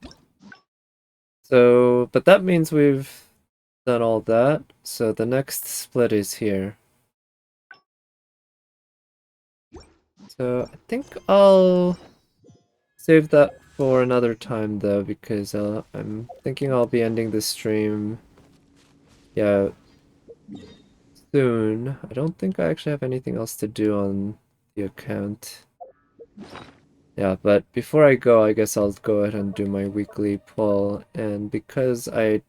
So, but that means we've done all that. So the next split is here. So I think I'll save that for another time though, because I'm thinking I'll be ending the stream, yeah, soon. I don't think I actually have anything else to do on the account. Yeah, but before I go, I guess I'll go ahead and do my weekly poll, and because I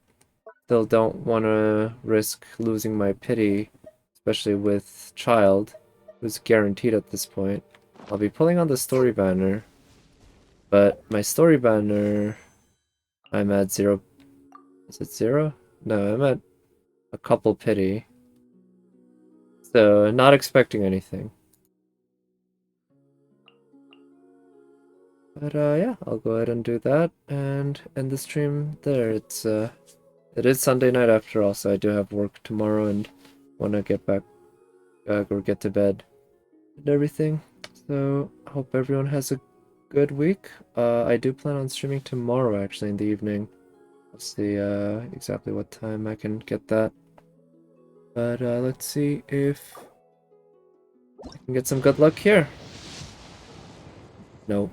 still don't want to risk losing my pity, especially with Child, who's guaranteed at this point, I'll be pulling on the story banner. But my story banner, I'm at 0. Is it 0? No, I'm at a couple pity. So, not expecting anything. But yeah, I'll go ahead and do that and end the stream there. It is Sunday night after all, so I do have work tomorrow and want to get back or get to bed and everything. So, I hope everyone has a good week. I do plan on streaming tomorrow actually in the evening. I'll see exactly what time I can get that. But let's see if I can get some good luck here. No.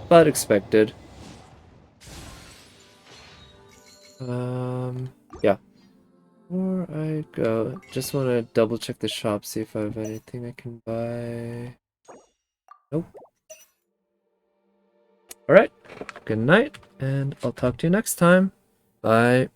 But expected. Yeah. Before I go, just want to double check the shop, see if I have anything I can buy. Nope. Alright, good night, and I'll talk to you next time. Bye.